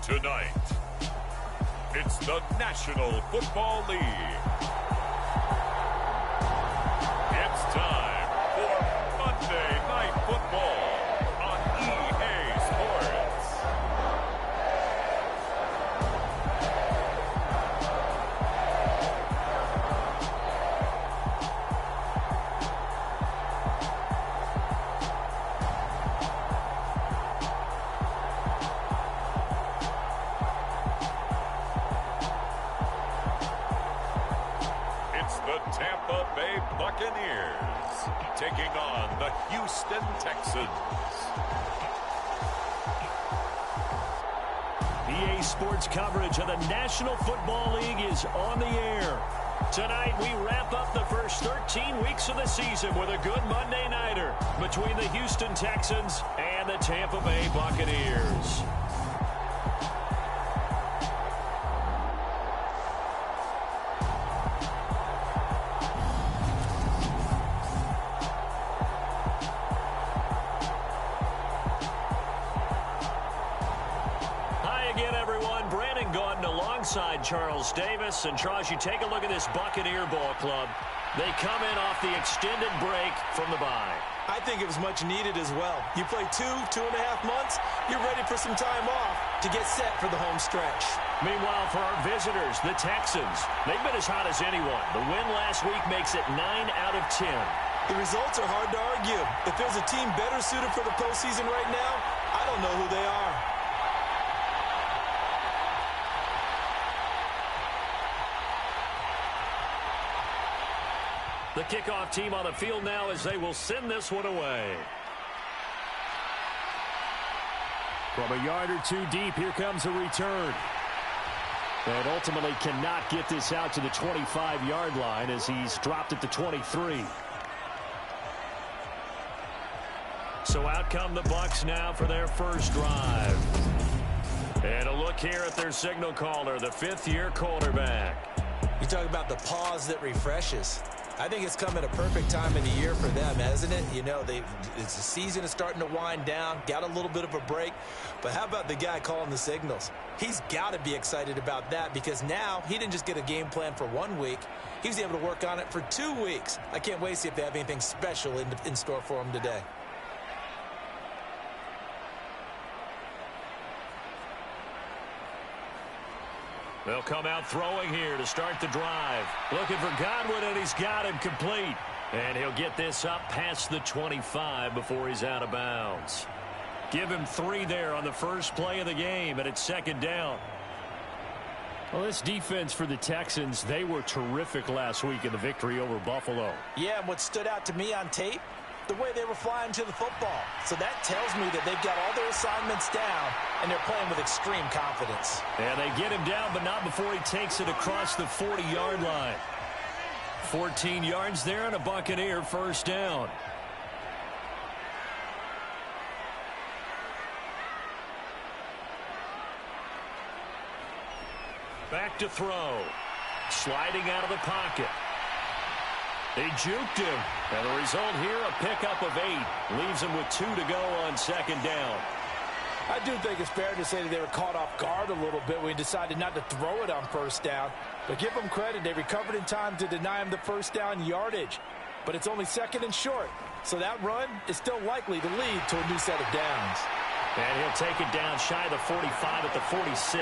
Tonight, it's the National Football League. It's time for Monday Night Football on EA Sports. The Tampa Bay Buccaneers taking on the Houston Texans. EA Sports coverage of the National Football League is on the air. Tonight we wrap up the first 13 weeks of the season with a good Monday nighter between the Houston Texans and the Tampa Bay Buccaneers. Alongside Charles Davis. And Charles, you take a look at this Buccaneer ball club. They come in off the extended break from the bye. I think it was much needed as well. You play 2.5 months, you're ready for some time off to get set for the home stretch. Meanwhile, for our visitors, the Texans, they've been as hot as anyone. The win last week makes it 9 out of 10. The results are hard to argue. If there's a team better suited for the postseason right now, I don't know who they are. The kickoff team on the field now as they will send this one away. From a yard or two deep, here comes a return. And ultimately cannot get this out to the 25-yard line as he's dropped at the 23. So out come the Bucs now for their first drive. And a look here at their signal caller, the fifth-year quarterback. You talk about the pause that refreshes. I think it's come at a perfect time of the year for them, hasn't it? You know, the season is starting to wind down, got a little bit of a break. But how about the guy calling the signals? He's got to be excited about that because now he didn't just get a game plan for 1 week. He was able to work on it for 2 weeks. I can't wait to see if they have anything special in store for him today. They'll come out throwing here to start the drive. Looking for Godwin, and he's got him complete. And he'll get this up past the 25 before he's out of bounds. Give him 3 there on the first play of the game, and it's second down. Well, this defense for the Texans, they were terrific last week in the victory over Buffalo. Yeah, and what stood out to me on tape, the way they were flying to the football. So that tells me that they've got all their assignments down, and they're playing with extreme confidence. And they get him down, but not before he takes it across the 40-yard line. 14 yards there, and a Buccaneer first down. Back to throw. Sliding out of the pocket. They juked him. And the result here, a pickup of 8. Leaves him with 2 to go on second down. I do think it's fair to say that they were caught off guard a little bit when he decided not to throw it on first down. But give them credit, they recovered in time to deny him the first down yardage. But it's only second and short. So that run is still likely to lead to a new set of downs. And he'll take it down shy of the 45 at the 46.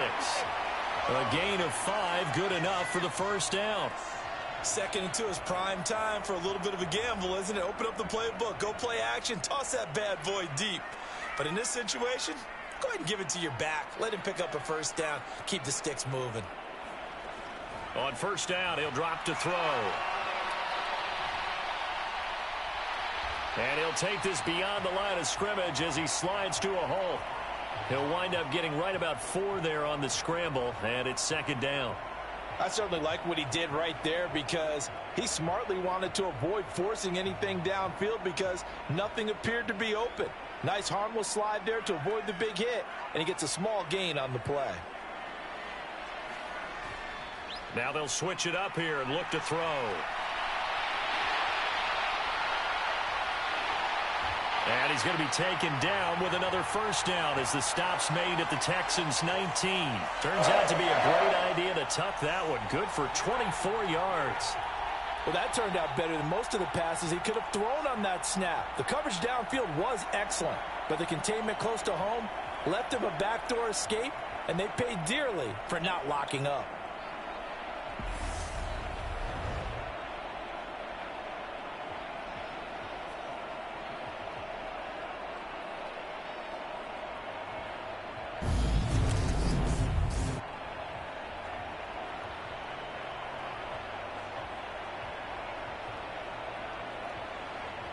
A gain of 5, good enough for the first down. Second and 2 is prime time for a little bit of a gamble, isn't it? Open up the playbook, go play action, toss that bad boy deep. But in this situation, go ahead and give it to your back. Let him pick up a first down. Keep the sticks moving. On first down, he'll drop to throw. And he'll take this beyond the line of scrimmage as he slides to a hole. He'll wind up getting right about 4 there on the scramble, and it's second down. I certainly like what he did right there because he smartly wanted to avoid forcing anything downfield because nothing appeared to be open. Nice harmless slide there to avoid the big hit, and he gets a small gain on the play. Now they'll switch it up here and look to throw. And he's going to be taken down with another first down as the stop's made at the Texans' 19. Turns out to be a great idea to tuck that one. Good for 24 yards. Well, that turned out better than most of the passes he could have thrown on that snap. The coverage downfield was excellent, but the containment close to home left him a backdoor escape, and they paid dearly for not locking up.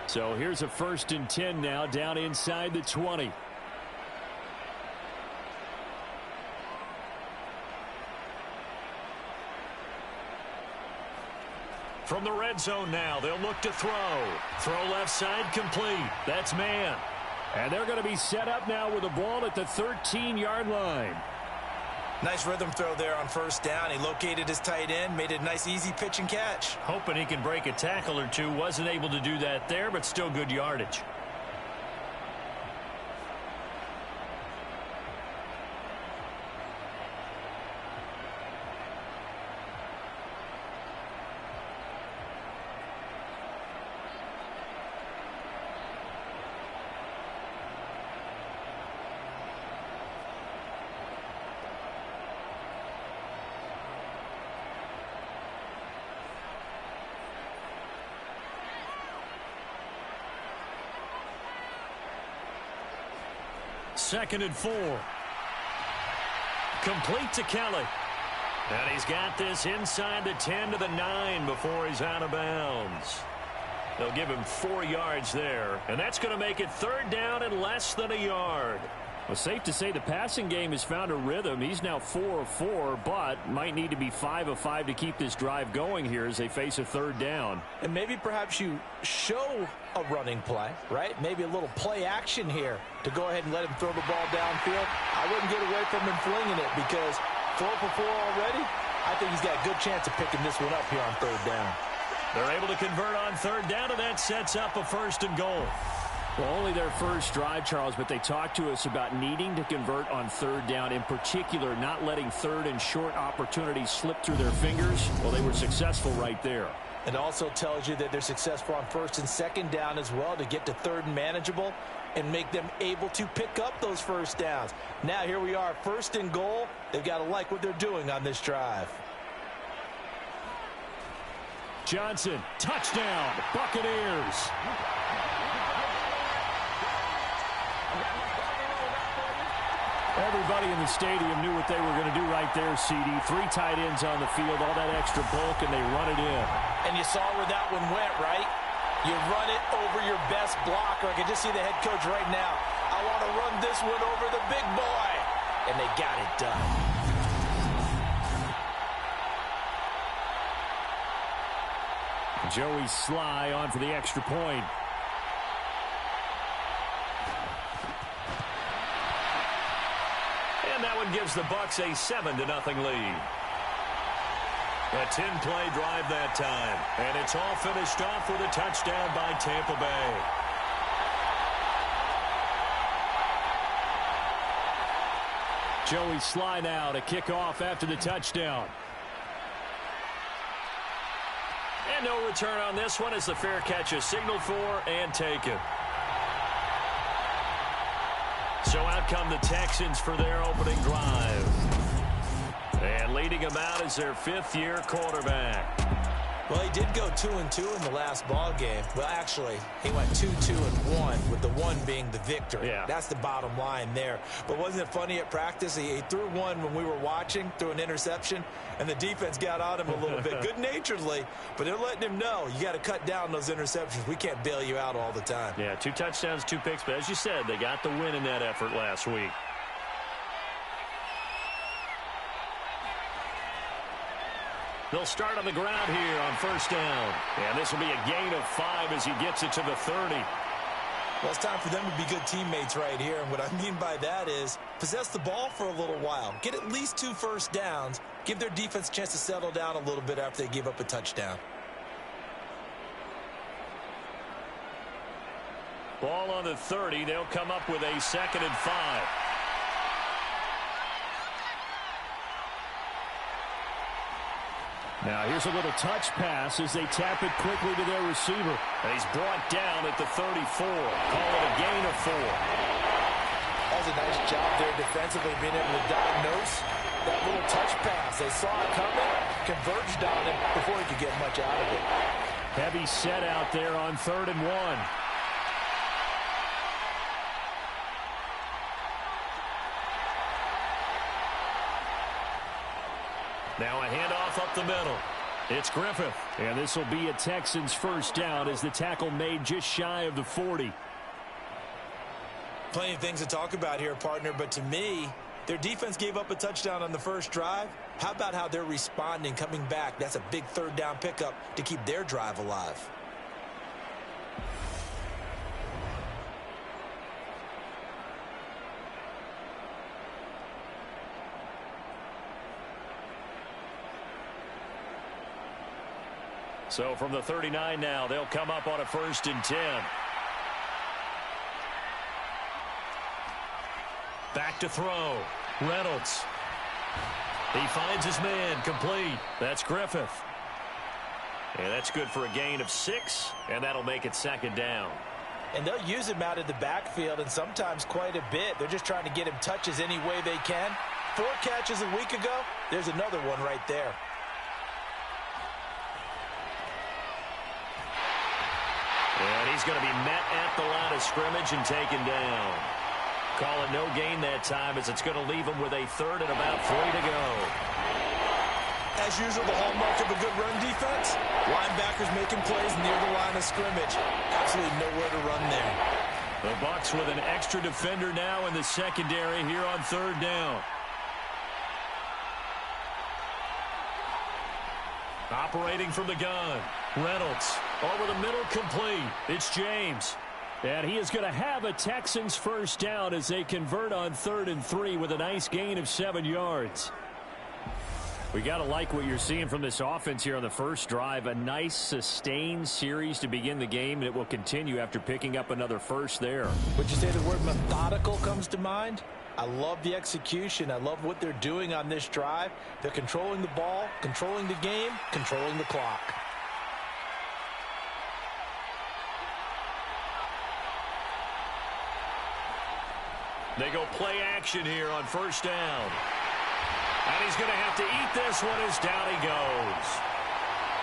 So here's a 1st and 10 now down inside the 20. From the red zone now, they'll look to throw. Throw left side complete. That's man. And they're going to be set up now with the ball at the 13-yard line. Nice rhythm throw there on first down. He located his tight end, made it a nice easy pitch and catch. Hoping he can break a tackle or two. Wasn't able to do that there, but still good yardage. Second and 4. Complete to Kelly. And he's got this inside the 10 to the 9 before he's out of bounds. They'll give him 4 yards there. And that's going to make it 3rd down and less than a yard. Well, safe to say the passing game has found a rhythm. He's now 4 of 4, but might need to be 5 of 5 to keep this drive going here as they face a 3rd down. And maybe perhaps you show a running play, right? Maybe a little play action here to go ahead and let him throw the ball downfield. I wouldn't get away from him flinging it because 4 for 4 already. I think he's got a good chance of picking this one up here on 3rd down. They're able to convert on 3rd down, and that sets up a 1st and goal. Well, only their first drive, Charles, but they talked to us about needing to convert on 3rd down, in particular not letting 3rd and short opportunities slip through their fingers. Well, they were successful right there. It also tells you that they're successful on 1st and 2nd down as well to get to 3rd and manageable and make them able to pick up those first downs. Now here we are, 1st and goal. They've got to like what they're doing on this drive. Johnson, touchdown, Buccaneers. Everybody in the stadium knew what they were going to do right there, CD. 3 tight ends on the field, all that extra bulk, and they run it in. And you saw where that one went, right? You run it over your best blocker. I can just see the head coach right now. I want to run this one over the big boy. And they got it done. Joey Sly on for the extra point. And that one gives the Bucs a 7-0 lead. A 10-play drive that time. And it's all finished off with a touchdown by Tampa Bay. Joey Sly now to kick off after the touchdown. And no return on this one as the fair catch is signaled for and taken. So out come the Texans for their opening drive. And leading them out is their 5th-year quarterback. Well, he did go 2-2 in the last ball game. Well, actually, he went 2-2-1, with the 1 being the victory. Yeah. That's the bottom line there. But wasn't it funny at practice? He threw one when we were watching, threw an interception, and the defense got on him a little bit, good-naturedly. But they're letting him know, you got to cut down those interceptions. We can't bail you out all the time. Yeah, 2 touchdowns, 2 picks. But as you said, they got the win in that effort last week. They'll start on the ground here on 1st down. And this will be a gain of 5 as he gets it to the 30. Well, it's time for them to be good teammates right here. And what I mean by that is possess the ball for a little while. Get at least 2 first downs. Give their defense a chance to settle down a little bit after they give up a touchdown. Ball on the 30. They'll come up with a 2nd and 5. Now here's a little touch pass as they tap it quickly to their receiver. And he's brought down at the 34. Call it a gain of 4. That was a nice job there defensively, being able to diagnose that little touch pass. They saw it coming, converged on him before he could get much out of it. Heavy set out there on 3rd and 1. Now a handoff up the middle. It's Griffith. And this will be a Texans first down as the tackle made just shy of the 40. Plenty of things to talk about here, partner, but to me, their defense gave up a touchdown on the first drive. How about how they're responding, coming back? That's a big 3rd down pickup to keep their drive alive. So from the 39 now, they'll come up on a 1st and 10. Back to throw. Reynolds. He finds his man, complete. That's Griffith. And that's good for a gain of 6, and that'll make it 2nd down. And they'll use him out of the backfield, and sometimes quite a bit. They're just trying to get him touches any way they can. 4 catches a week ago. There's another one right there. And he's going to be met at the line of scrimmage and taken down. Call it no gain that time as it's going to leave him with a 3rd and about 3 to go. As usual, the hallmark of a good run defense, linebackers making plays near the line of scrimmage. Absolutely nowhere to run there. The Bucs with an extra defender now in the secondary here on 3rd down. Operating from the gun. Reynolds over the middle, complete. It's James. And he is going to have a Texans first down as they convert on 3rd and 3 with a nice gain of 7 yards. We got to like what you're seeing from this offense here on the first drive. A nice sustained series to begin the game, and it will continue after picking up another first there. Would you say the word methodical comes to mind? I love the execution. I love what they're doing on this drive. They're controlling the ball, controlling the game, controlling the clock. They go play action here on 1st down. And he's going to have to eat this one as down he goes.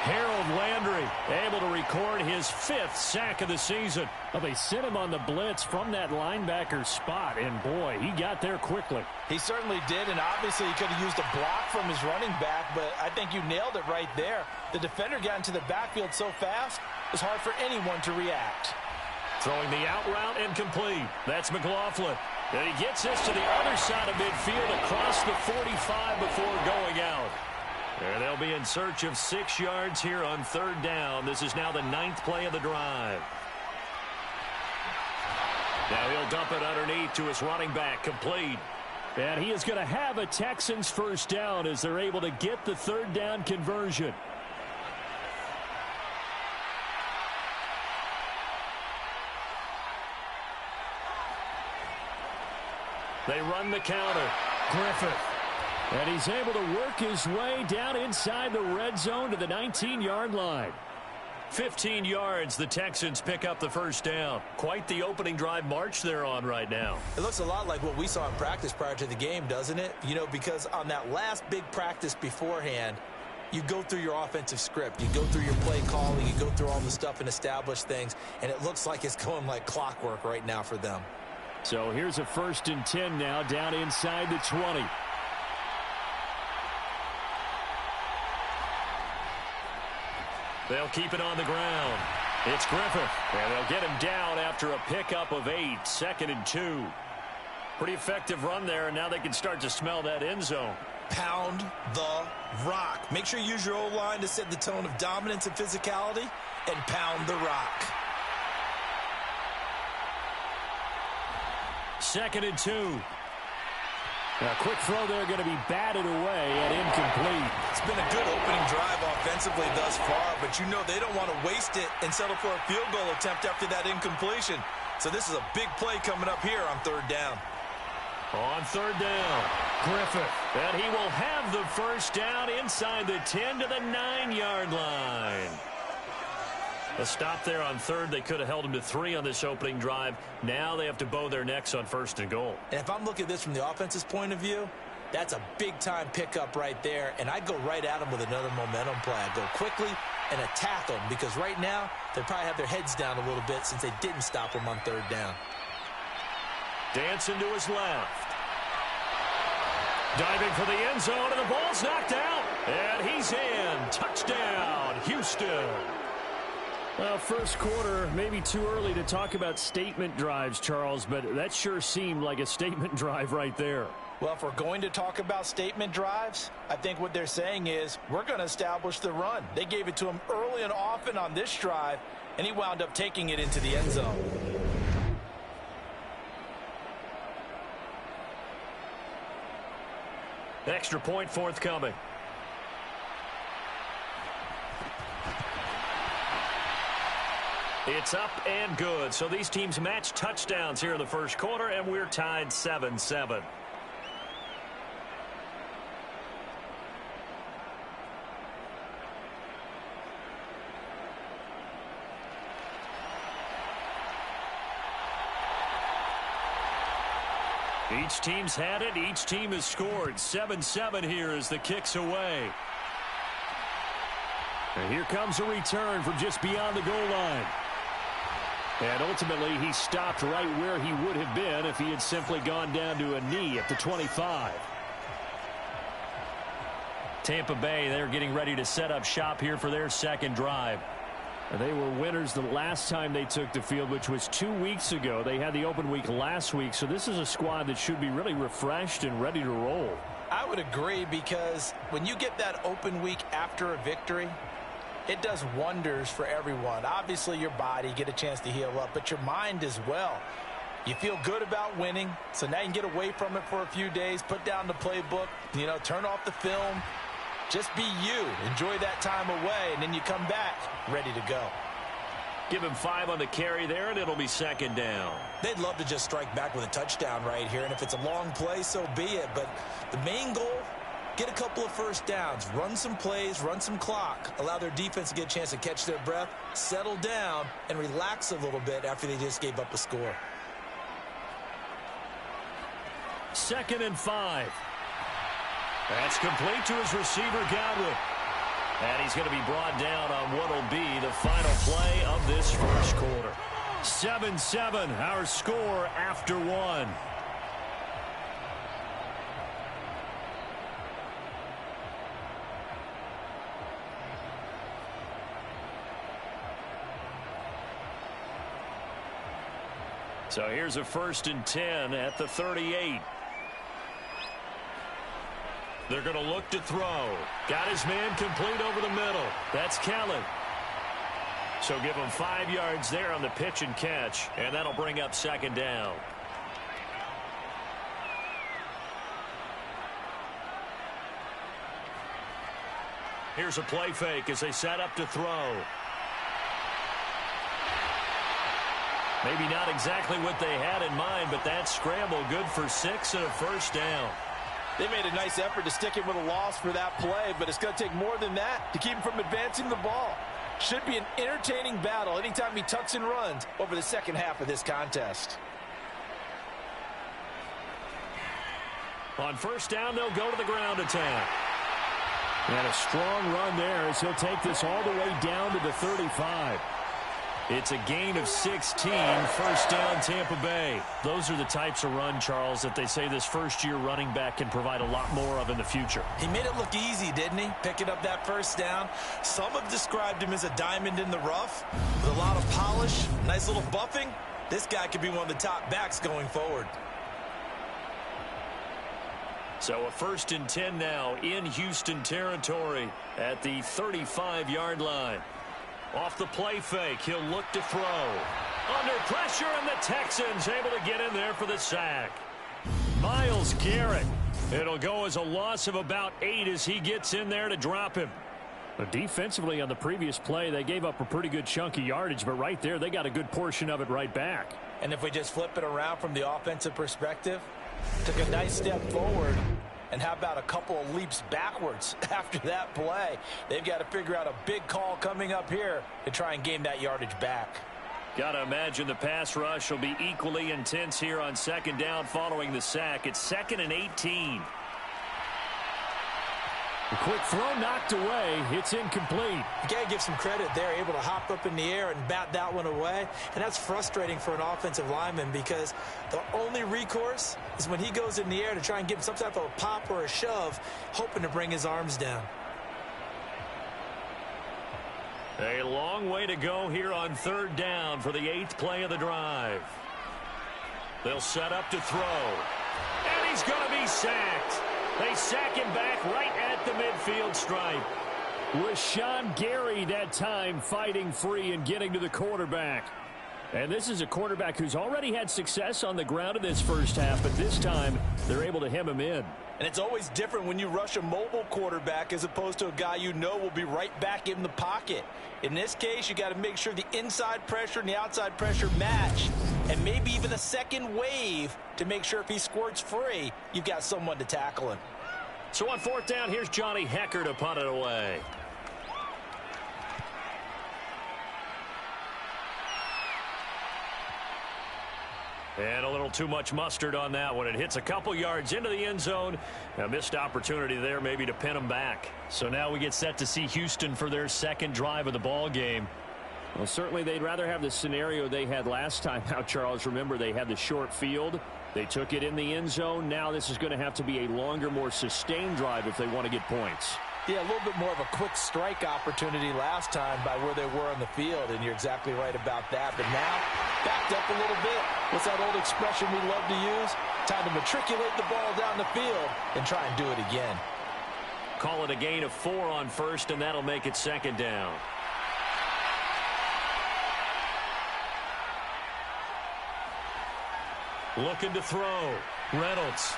Harold Landry able to record his 5th sack of the season. Well, they sent him on the blitz from that linebacker spot, and boy, he got there quickly. He certainly did, and obviously he could have used a block from his running back, but I think you nailed it right there. The defender got into the backfield so fast, it was hard for anyone to react. Throwing the out route and complete. That's McLaughlin. And he gets this to the other side of midfield across the 45 before going out. And they'll be in search of 6 yards here on 3rd down. This is now the 9th play of the drive. Now he'll dump it underneath to his running back, complete. And he is going to have a Texans first down as they're able to get the 3rd down conversion. They run the counter. Griffith. And he's able to work his way down inside the red zone to the 19-yard line. 15 yards, the Texans pick up the first down. Quite the opening drive march they're on right now. It looks a lot like what we saw in practice prior to the game, doesn't it? You know, because on that last big practice beforehand, you go through your offensive script. You go through your play calling. You go through all the stuff and establish things. And it looks like it's going like clockwork right now for them. So here's a 1st and 10 now down inside the 20. They'll keep it on the ground. It's Griffith. And they'll get him down after a pickup of 8. 2nd and 2. Pretty effective run there, and now they can start to smell that end zone. Pound the rock. Make sure you use your O-line to set the tone of dominance and physicality, and pound the rock. 2nd and 2. A quick throw there going to be batted away and incomplete. It's been a good opening drive offensively thus far, but you know they don't want to waste it and settle for a field goal attempt after that incompletion. So this is a big play coming up here on third down. On third down, Griffith. And he will have the first down inside the 10 to the 9-yard line. A stop there on third. They could have held him to 3 on this opening drive. Now they have to bow their necks on first and goal. And if I'm looking at this from the offense's point of view, that's a big-time pickup right there, and I'd go right at him with another momentum play. I'd go quickly and attack them because right now they probably have their heads down a little bit since they didn't stop him on third down. Dancing to his left. Diving for the end zone, and the ball's knocked out. And he's in. Touchdown, Houston. Well, first quarter, maybe too early to talk about statement drives, Charles, but that sure seemed like a statement drive right there. Well, if we're going to talk about statement drives, I think what they're saying is we're going to establish the run. They gave it to him early and often on this drive, and he wound up taking it into the end zone. Extra point forthcoming. It's up and good. So these teams match touchdowns here in the first quarter, and we're tied 7-7. Each team's had it. Each team has scored. 7-7 here as the kick's away. And here comes a return from just beyond the goal line. And ultimately, he stopped right where he would have been if he had simply gone down to a knee at the 25. Tampa Bay, they're getting ready to set up shop here for their second drive. They were winners the last time they took the field, which was 2 weeks ago. They had the open week last week, so this is a squad that should be really refreshed and ready to roll. I would agree, because when you get that open week after a victory, it does wonders for everyone. Obviously, your body, get a chance to heal up, but your mind as well. You feel good about winning, so now you can get away from it for a few days, put down the playbook, turn off the film. Just be you. Enjoy that time away, and then you come back ready to go. Give him 5 on the carry there, and it'll be second down. They'd love to just strike back with a touchdown right here, and if it's a long play, so be it. But the main goal, get a couple of first downs, run some plays, run some clock, allow their defense to get a chance to catch their breath, settle down, and relax a little bit after they just gave up a score. 2nd and 5. That's complete to his receiver, Godwin. And he's going to be brought down on what will be the final play of this first quarter. 7-7, our score after 1. So here's a 1st and 10 at the 38. They're going to look to throw. Got his man complete over the middle. That's Kelly. So give him 5 yards there on the pitch and catch, and that'll bring up second down. Here's a play fake as they set up to throw. Maybe not exactly what they had in mind, but that scramble good for 6 and a first down. They made a nice effort to stick him with a loss for that play, but it's going to take more than that to keep him from advancing the ball. Should be an entertaining battle anytime he tucks and runs over the second half of this contest. On first down, they'll go to the ground attack. And a strong run there as he'll take this all the way down to the 35. It's a gain of 16, first down Tampa Bay. Those are the types of run, Charles, that they say this first-year running back can provide a lot more of in the future. He made it look easy, didn't he? Picking up that first down. Some have described him as a diamond in the rough with a lot of polish, nice little buffing. This guy could be one of the top backs going forward. So a 1st and 10 now in Houston territory at the 35-yard line. Off the play fake, he'll look to throw. Under pressure, and the Texans able to get in there for the sack. Myles Garrett. It'll go as a loss of about 8 as he gets in there to drop him. But defensively on the previous play, they gave up a pretty good chunk of yardage, but right there, they got a good portion of it right back. And if we just flip it around from the offensive perspective, took a nice step forward, and how about a couple of leaps backwards after that play? They've got to figure out a big call coming up here to try and gain that yardage back. Got to imagine the pass rush will be equally intense here on second down following the sack. It's 2nd and 18. A quick throw knocked away. It's incomplete. You got to give some credit. They're able to hop up in the air and bat that one away. And that's frustrating for an offensive lineman because the only recourse is when he goes in the air to try and give him some type of a pop or a shove, hoping to bring his arms down. A long way to go here on 3rd down for the 8th play of the drive. They'll set up to throw. And he's going to be sacked. They sack him back right at the midfield stripe. Rashawn Gary that time fighting free and getting to the quarterback. And this is a quarterback who's already had success on the ground in this first half, but this time they're able to hem him in. And it's always different when you rush a mobile quarterback as opposed to a guy you know will be right back in the pocket. In this case, you got to make sure the inside pressure and the outside pressure match, and maybe even a second wave to make sure if he squirts free, you've got someone to tackle him. So on 4th down, here's Johnny Hecker to punt it away. And a little too much mustard on that one. It hits a couple yards into the end zone. A missed opportunity there maybe to pin them back. So now we get set to see Houston for their 2nd drive of the ball game. Well, certainly they'd rather have the scenario they had last time out, Charles. Remember, they had the short field. They took it in the end zone. Now this is going to have to be a longer, more sustained drive if they want to get points. Yeah, a little bit more of a quick strike opportunity last time by where they were on the field, and you're exactly right about that. But now, backed up a little bit. What's that old expression we love to use? Time to matriculate the ball down the field and try and do it again. Call it a gain of 4 on 1st, and that'll make it 2nd down. Looking to throw. Reynolds.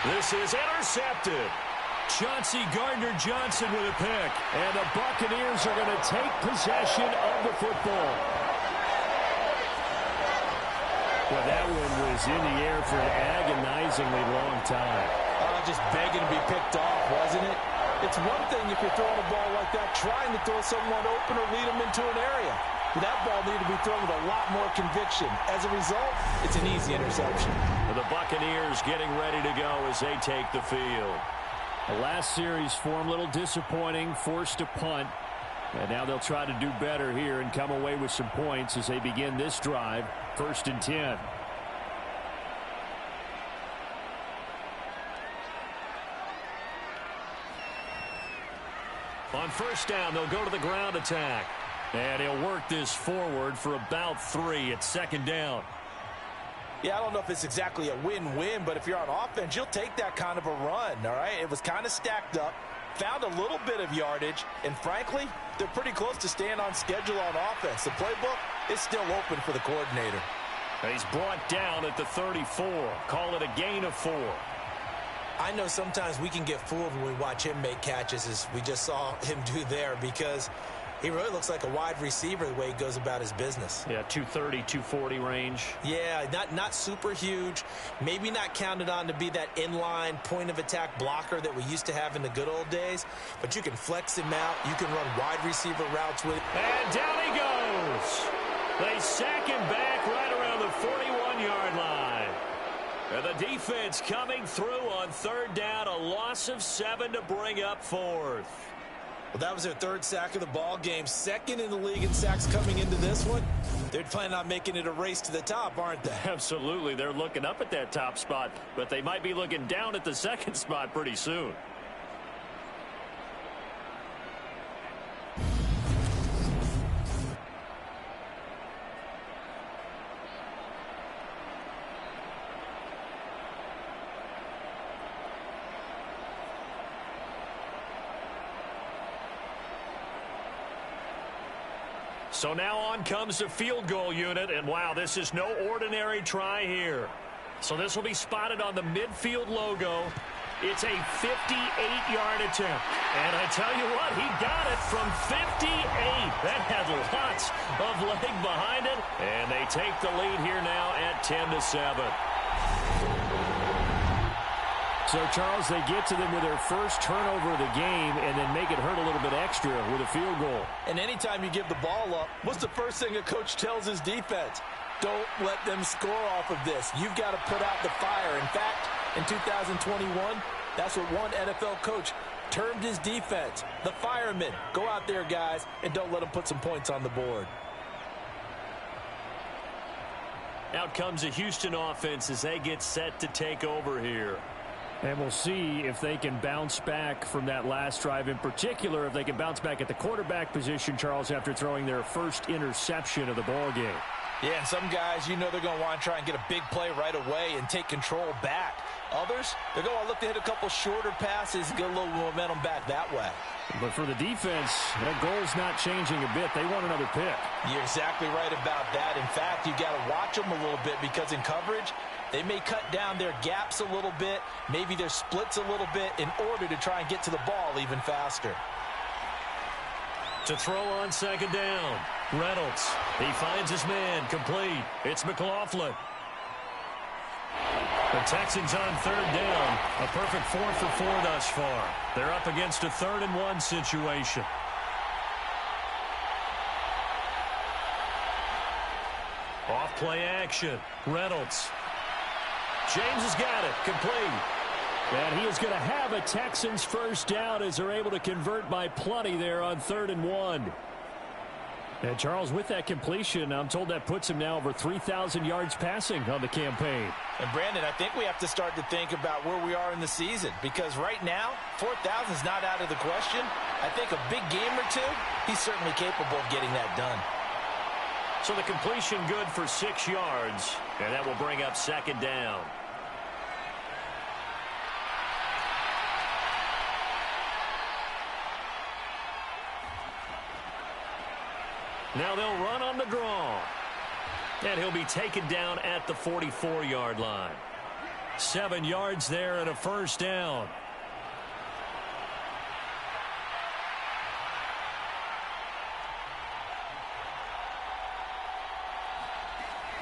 This is intercepted. Chauncey Gardner-Johnson with a pick. And the Buccaneers are going to take possession of the football. Well, that one was in the air for an agonizingly long time. Just begging to be picked off, wasn't it? It's one thing if you're throwing a ball like that, trying to throw someone open or lead them into an area. But that ball needed to be thrown with a lot more conviction. As a result, it's an easy interception. The Buccaneers getting ready to go as they take the field. The last series for them, a little disappointing, forced to punt. And now they'll try to do better here and come away with some points as they begin this drive. 1st and 10. On 1st down, they'll go to the ground attack. And he'll work this forward for about 3 at 2nd down. Yeah, I don't know if it's exactly a win-win, but if you're on offense, you'll take that kind of a run, all right? It was kind of stacked up, found a little bit of yardage, and frankly, they're pretty close to staying on schedule on offense. The playbook is still open for the coordinator. He's brought down at the 34. Call it a gain of 4. I know sometimes we can get fooled when we watch him make catches, as we just saw him do there, because he really looks like a wide receiver the way he goes about his business. Yeah, 230, 240 range. Yeah, not super huge. Maybe not counted on to be that inline point-of-attack blocker that we used to have in the good old days. But you can flex him out. You can run wide receiver routes with him. And down he goes. They sack him back right around the 41-yard line. And the defense coming through on 3rd down. A loss of 7 to bring up 4th. Well, that was their 3rd sack of the ball game. 2nd in the league in sacks coming into this one. They're planning on making it a race to the top, aren't they? Absolutely. They're looking up at that top spot, but they might be looking down at the 2nd spot pretty soon. So now on comes the field goal unit, and wow, this is no ordinary try here. So this will be spotted on the midfield logo, It's a 58-yard attempt. And I tell you what, he got it from 58. That had lots of leg behind it. And they take the lead here now at 10-7. So, Charles, they get to them with their first turnover of the game and then make it hurt a little bit extra with a field goal. And anytime you give the ball up, what's the first thing a coach tells his defense? Don't let them score off of this. You've got to put out the fire. In fact, in 2021, that's what one NFL coach termed his defense. The firemen. Go out there, guys, and don't let them put some points on the board. Out comes a Houston offense as they get set to take over here. And we'll see if they can bounce back from that last drive. In particular, if they can bounce back at the quarterback position, Charles, after throwing their first interception of the ball game. Yeah, and some guys, you know they're going to want to try and get a big play right away and take control back. Others, they're going to look to hit a couple shorter passes and get a little momentum back that way. But for the defense, that goal's not changing a bit. They want another pick. You're exactly right about that. In fact, you got to watch them a little bit because in coverage, they may cut down their gaps a little bit, maybe their splits a little bit in order to try and get to the ball even faster. To throw on second down, Reynolds. He finds his man, complete. It's McLaughlin. The Texans on third down. A perfect 4 for 4 thus far. They're up against a 3rd-and-1 situation. Off play action. Reynolds. James has got it. Complete. And he is going to have a Texans first down as they're able to convert by plenty there on 3rd and 1. And Charles, with that completion, I'm told that puts him now over 3,000 yards passing on the campaign. And Brandon, I think we have to start to think about where we are in the season because right now, 4,000 is not out of the question. I think a big game or two, he's certainly capable of getting that done. So the completion good for 6 yards, and that will bring up second down. Now they'll run on the draw. And he'll be taken down at the 44-yard line. 7 yards there and a first down.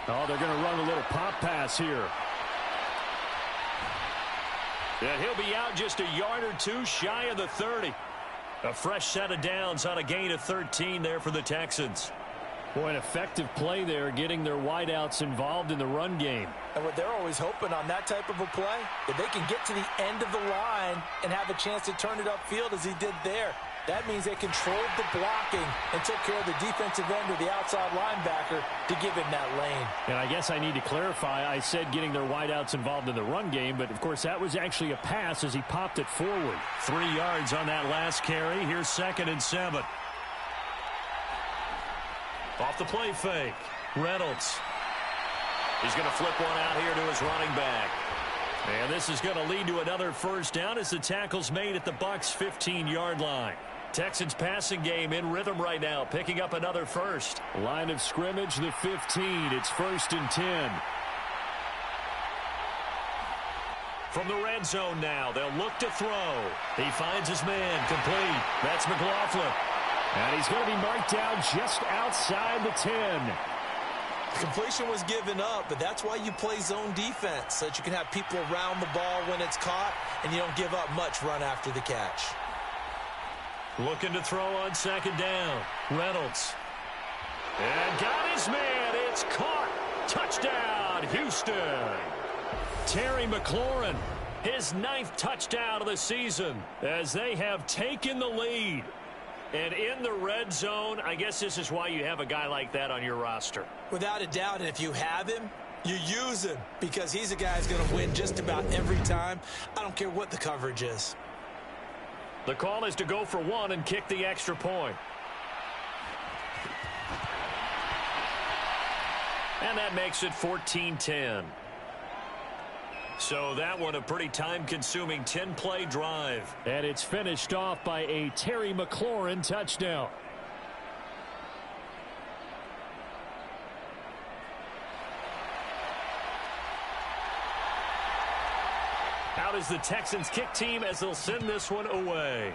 Oh, they're going to run a little pop pass here. And he'll be out just a yard or two shy of the 30. A fresh set of downs on a gain of 13 there for the Texans. Boy, an effective play there, getting their wideouts involved in the run game. And what they're always hoping on that type of a play, that they can get to the end of the line and have a chance to turn it upfield as he did there. That means they controlled the blocking and took care of the defensive end or the outside linebacker to give him that lane. And I guess I need to clarify, I said getting their wideouts involved in the run game, but of course that was actually a pass as he popped it forward. 3 yards on that last carry. Here's 2nd and 7. Off the play fake. Reynolds. He's going to flip one out here to his running back. And this is going to lead to another first down as the tackle's made at the Bucs' 15-yard line. Texans passing game in rhythm right now, picking up another first. Line of scrimmage, the 15. It's 1st and 10. From the red zone now, they'll look to throw. He finds his man, complete. That's McLaughlin. And he's going to be marked down just outside the 10. Completion was given up, but that's why you play zone defense, so that you can have people around the ball when it's caught, and you don't give up much run after the catch. Looking to throw on second down. Reynolds. And got his man. It's caught. Touchdown, Houston. Terry McLaurin, his 9th touchdown of the season as they have taken the lead. And in the red zone, I guess this is why you have a guy like that on your roster. Without a doubt, and if you have him, you use him because he's a guy who's going to win just about every time. I don't care what the coverage is. The call is to go for 1 and kick the extra point. And that makes it 14-10. So that one a pretty time-consuming 10-play drive. And it's finished off by a Terry McLaurin touchdown. Out is the Texans kick team as they'll send this one away.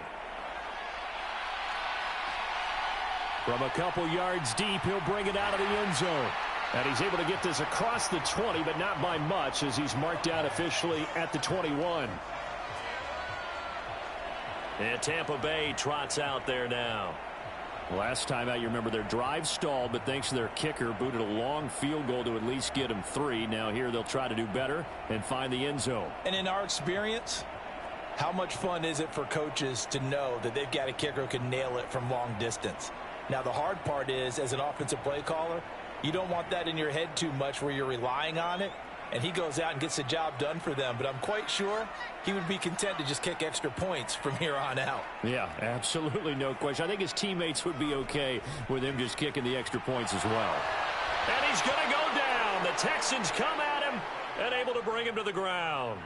From a couple yards deep, he'll bring it out of the end zone. And he's able to get this across the 20, but not by much as he's marked out officially at the 21. And Tampa Bay trots out there now. Last time out, you remember their drive stalled, but thanks to their kicker, booted a long field goal to at least get them 3. Now here they'll try to do better and find the end zone. And in our experience, how much fun is it for coaches to know that they've got a kicker who can nail it from long distance? Now, the hard part is, as an offensive play caller, you don't want that in your head too much where you're relying on it, and he goes out and gets the job done for them. But I'm quite sure he would be content to just kick extra points from here on out. Yeah, absolutely no question. I think his teammates would be okay with him just kicking the extra points as well. And he's going to go down. The Texans come at him and able to bring him to the ground.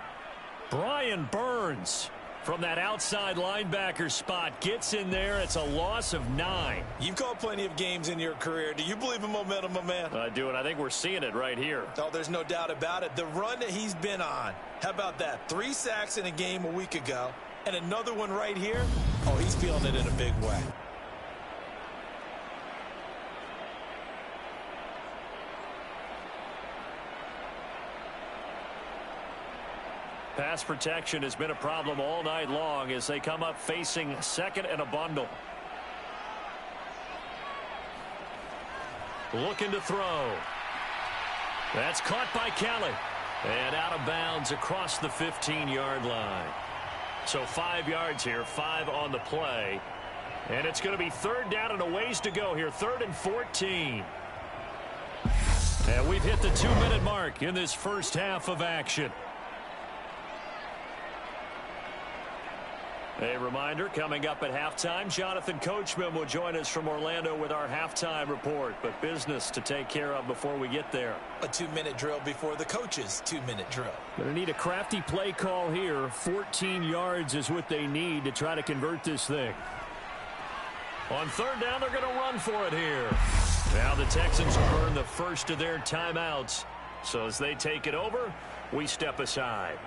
Brian Burns from that outside linebacker spot gets in there. It's a loss of 9. You've called plenty of games in your career. Do you believe in momentum, my man? I do, and I think we're seeing it right here. Oh, there's no doubt about it. The run that he's been on, how about that? 3 sacks in a game a week ago, and another one right here. Oh, he's feeling it in a big way. Pass protection has been a problem all night long as they come up facing second and a bundle. Looking to throw. That's caught by Kelly. And out of bounds across the 15-yard line. So 5 yards here, 5 on the play. And it's going to be 3rd down and a ways to go here, 3rd and 14. And we've hit the 2-minute mark in this first half of action. A reminder, coming up at halftime, Jonathan Coachman will join us from Orlando with our halftime report. But business to take care of before we get there. A 2-minute drill before the coach's 2-minute drill. Going to need a crafty play call here. 14 yards is what they need to try to convert this thing. On 3rd down, they're going to run for it here. Now the Texans will burn the first of their timeouts. So as they take it over, we step aside.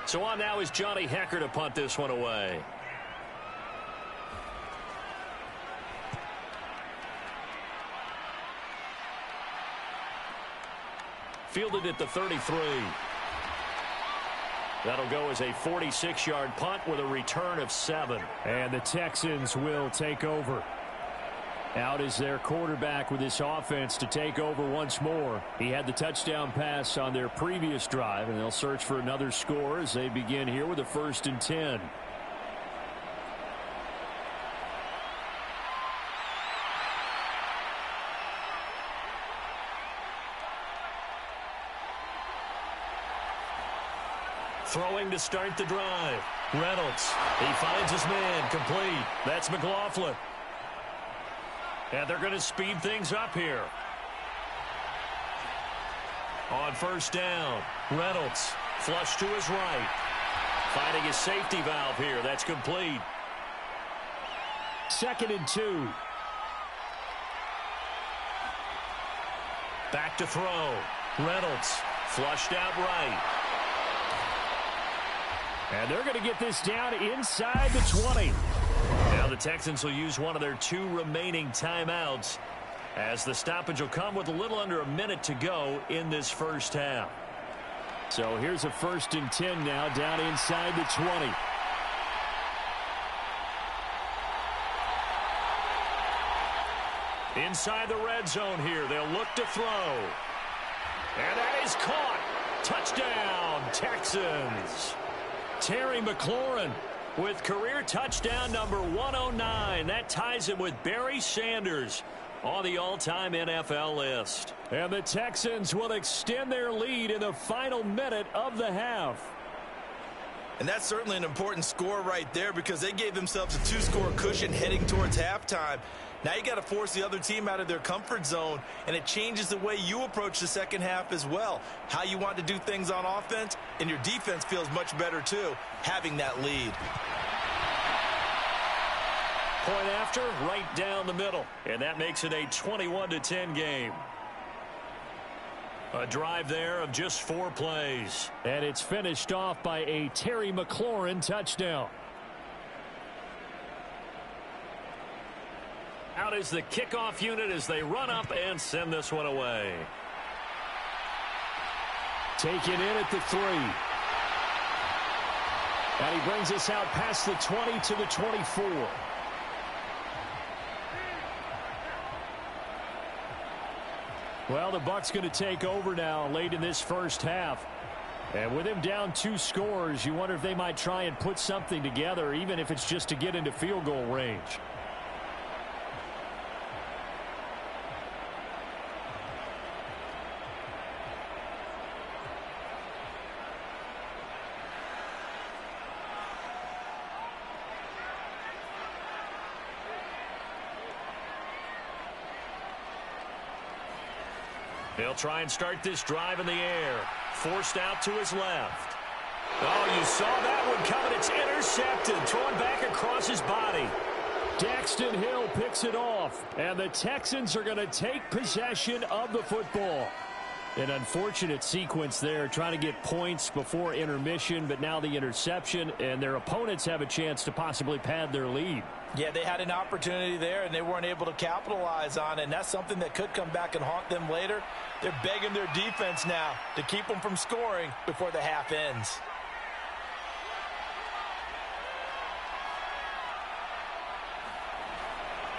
So on now is Johnny Hecker to punt this one away. Fielded at the 33. That'll go as a 46-yard punt with a return of 7. And the Texans will take over. Out is their quarterback with this offense to take over once more. He had the touchdown pass on their previous drive, and they'll search for another score as they begin here with a 1st and 10. Throwing to start the drive. Reynolds. He finds his man. Complete. That's McLaughlin. And they're going to speed things up here. On 1st down, Reynolds flush to his right. Finding his safety valve here. That's complete. 2nd and 2. Back to throw. Reynolds flushed out right. And they're going to get this down inside the 20. Now the Texans will use one of their 2 remaining timeouts as the stoppage will come with a little under a minute to go in this first half. So here's a 1st and 10 now down inside the 20. Inside the red zone here. They'll look to throw. And that is caught. Touchdown, Texans. Terry McLaurin with career touchdown number 109. That ties him with Barry Sanders on the all-time NFL list. And the Texans will extend their lead in the final minute of the half. And that's certainly an important score right there because they gave themselves a 2-score cushion heading towards halftime. Now you got to force the other team out of their comfort zone, and it changes the way you approach the second half as well. How you want to do things on offense, and your defense feels much better too, having that lead. Point after, right down the middle, and that makes it a 21-10 game. A drive there of just 4 plays. And it's finished off by a Terry McLaurin touchdown. Out is the kickoff unit as they run up and send this one away. Taken in at the 3. And he brings us out past the 20 to the 24. Well, the Bucs going to take over now late in this first half. And with him down 2 scores, you wonder if they might try and put something together, even if it's just to get into field goal range. He'll try and start this drive in the air. Forced out to his left. Oh, you saw that one coming. It's intercepted. Thrown back across his body. Daxton Hill picks it off. And the Texans are going to take possession of the football. An unfortunate sequence there, trying to get points before intermission, but now the interception, and their opponents have a chance to possibly pad their lead. Yeah, they had an opportunity there, and they weren't able to capitalize on it, and that's something that could come back and haunt them later. They're begging their defense now to keep them from scoring before the half ends.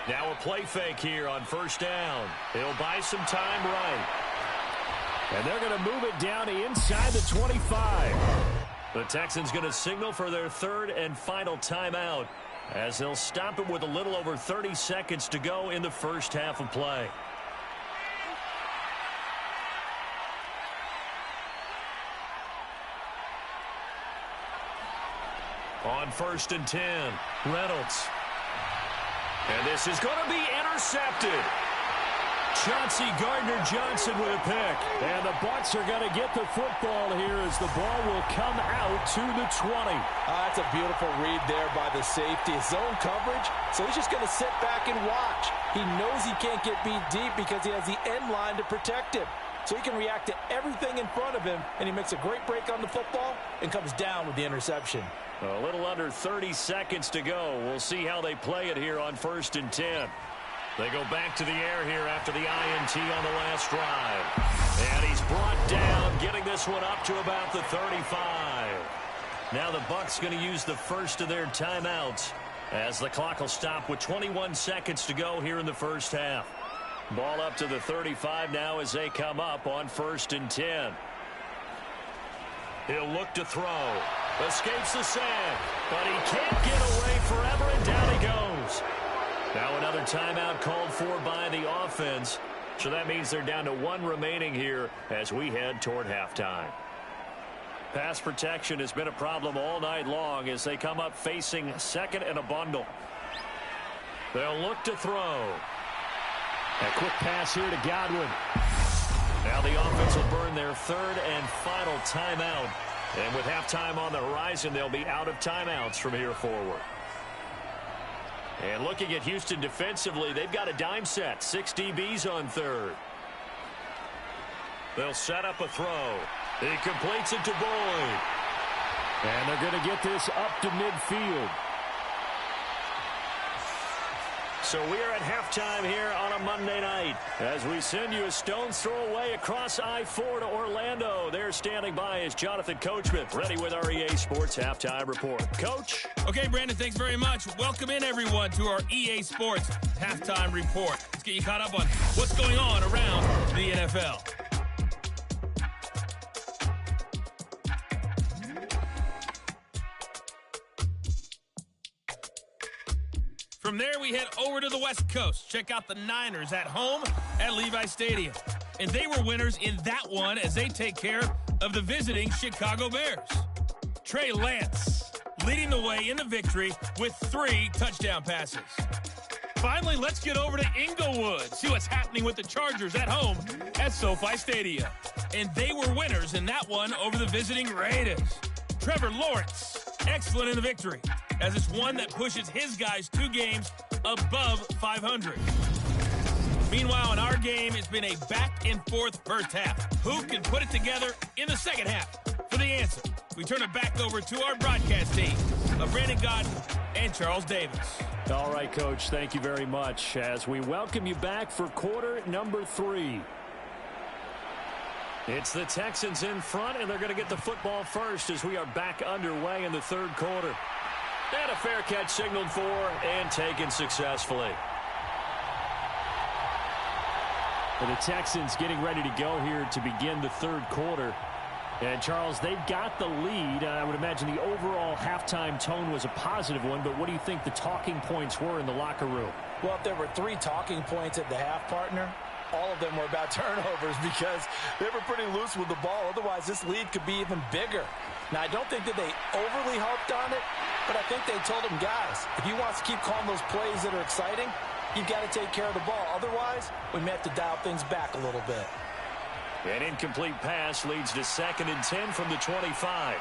Now a play fake here on first down. He'll buy some time right. And they're going to move it down inside the 25. The Texans going to signal for their 3rd and final timeout, as they'll stop it with a little over 30 seconds to go in the first half of play. On 1st and 10, Reynolds. And this is going to be intercepted. Chauncey Gardner-Johnson with a pick. And the Bucs are going to get the football here as the ball will come out to the 20. That's a beautiful read there by the safety. Zone coverage, so he's just going to sit back and watch. He knows he can't get beat deep because he has the end line to protect him. So he can react to everything in front of him, and he makes a great break on the football and comes down with the interception. A little under 30 seconds to go. We'll see how they play it here on 1st and 10. They go back to the air here after the INT on the last drive. And he's brought down, getting this one up to about the 35. Now the Bucs going to use the first of their timeouts as the clock will stop with 21 seconds to go here in the first half. Ball up to the 35 now as they come up on 1st and 10. He'll look to throw. Escapes the sack, but he can't get away forever, and down he goes. Now another timeout called for by the offense. So that means they're down to 1 remaining here as we head toward halftime. Pass protection has been a problem all night long as they come up facing 2nd and a bundle. They'll look to throw. A quick pass here to Godwin. Now the offense will burn their 3rd and final timeout. And with halftime on the horizon, they'll be out of timeouts from here forward. And looking at Houston defensively, they've got a dime set. 6 DBs on 3rd. They'll set up a throw. He completes it to Boyd. And they're going to get this up to midfield. So we are at halftime here on a Monday night as we send you a stone's throw away across I-4 to Orlando. There standing by is Jonathan Coachman, ready with our EA Sports Halftime Report. Coach? Okay, Brandon, thanks very much. Welcome in, everyone, to our EA Sports Halftime Report. Let's get you caught up on what's going on around the NFL. From there, we head over to the West Coast. Check out the Niners at home at Levi Stadium. And they were winners in that one as they take care of the visiting Chicago Bears. Trey Lance leading the way in the victory with 3 touchdown passes. Finally, let's get over to Inglewood. See what's happening with the Chargers at home at SoFi Stadium. And they were winners in that one over the visiting Raiders. Trevor Lawrence, excellent in the victory, as it's one that pushes his guys 2 games above 500. Meanwhile, in our game, it's been a back-and-forth first half. Who can put it together in the second half? For the answer, we turn it back over to our broadcast team of Brandon Godden and Charles Davis. All right, Coach, thank you very much as we welcome you back for quarter number 3. It's the Texans in front, and they're going to get the football first as we are back underway in the third quarter. And a fair catch signaled for and taken successfully. And the Texans getting ready to go here to begin the third quarter. And, Charles, they've got the lead. I would imagine the overall halftime tone was a positive one, but what do you think the talking points were in the locker room? Well, if there were 3 talking points at the half, partner, all of them were about turnovers because they were pretty loose with the ball. Otherwise, this lead could be even bigger. Now, I don't think that they overly harped on it, but I think they told them, guys, if you want to keep calling those plays that are exciting, you've got to take care of the ball. Otherwise, we may have to dial things back a little bit. An incomplete pass leads to 2nd and 10 from the 25.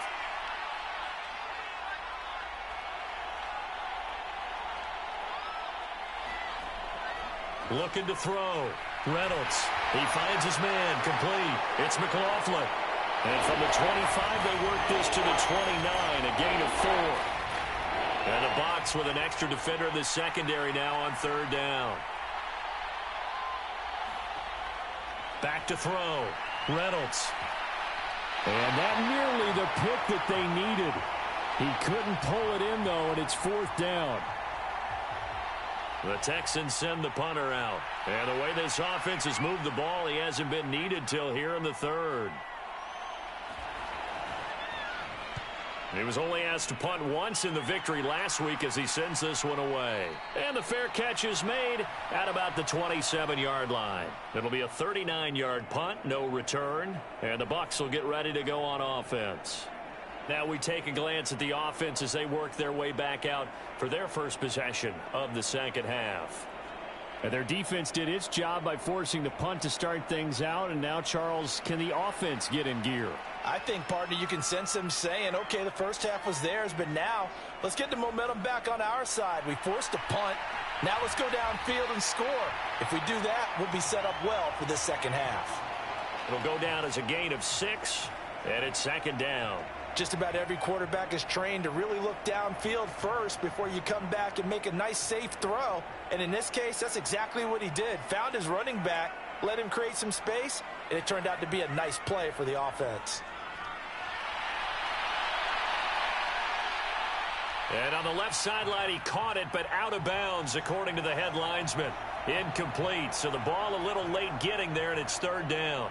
Looking to throw. Reynolds. He finds his man. Complete. It's McLaughlin. And from the 25, they work this to the 29. A gain of 4. And the box with an extra defender in the secondary now on 3rd down. Back to throw. Reynolds. And that nearly the pick that they needed. He couldn't pull it in, though, and it's 4th down. The Texans send the punter out. And the way this offense has moved the ball, he hasn't been needed till here in the 3rd. He was only asked to punt once in the victory last week as he sends this one away. And the fair catch is made at about the 27-yard line. It'll be a 39-yard punt, no return. And the Bucs will get ready to go on offense. Now we take a glance at the offense as they work their way back out for their first possession of the second half. And their defense did its job by forcing the punt to start things out. And now, Charles, can the offense get in gear? I think, partner, you can sense them saying, okay, the first half was theirs, but now let's get the momentum back on our side. We forced a punt. Now let's go downfield and score. If we do that, we'll be set up well for the second half. It'll go down as a gain of 6, and it's 2nd down. Just about every quarterback is trained to really look downfield first before you come back and make a nice, safe throw. And in this case, that's exactly what he did. Found his running back, let him create some space, and it turned out to be a nice play for the offense. And on the left sideline, he caught it, but out of bounds, according to the head linesman. Incomplete, so the ball a little late getting there, and it's 3rd down.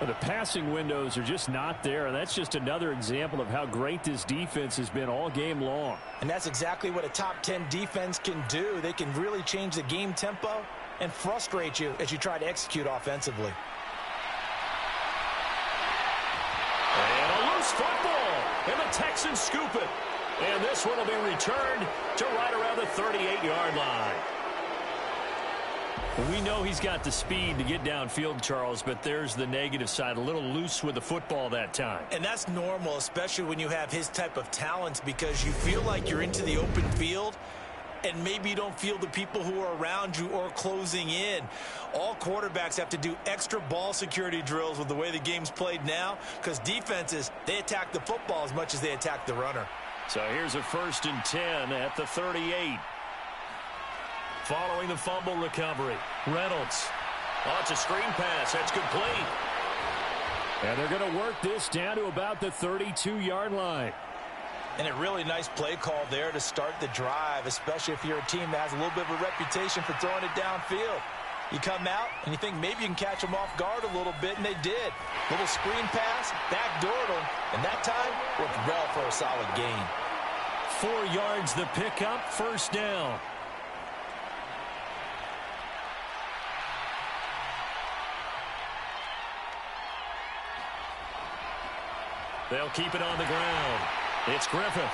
Well, the passing windows are just not there, and that's just another example of how great this defense has been all game long. And that's exactly what a top 10 defense can do. They can really change the game tempo and frustrate you as you try to execute offensively. And a loose football, and the Texans scoop it. And this one will be returned to right around the 38-yard line. We know he's got the speed to get downfield, Charles, but there's the negative side. A little loose with the football that time. And that's normal, especially when you have his type of talents, because you feel like you're into the open field and maybe you don't feel the people who are around you or closing in. All quarterbacks have to do extra ball security drills with the way the game's played now, because defenses, they attack the football as much as they attack the runner. So here's a 1st and 10 at the 38. Following the fumble recovery, Reynolds. Oh, it's a screen pass. That's complete. And they're going to work this down to about the 32-yard line. And a really nice play call there to start the drive, especially if you're a team that has a little bit of a reputation for throwing it downfield. You come out and you think maybe you can catch them off guard a little bit, and they did. Little screen pass, backdoored them, and that time worked well for a solid gain. 4 yards the pickup, 1st down. They'll keep it on the ground. It's Griffith.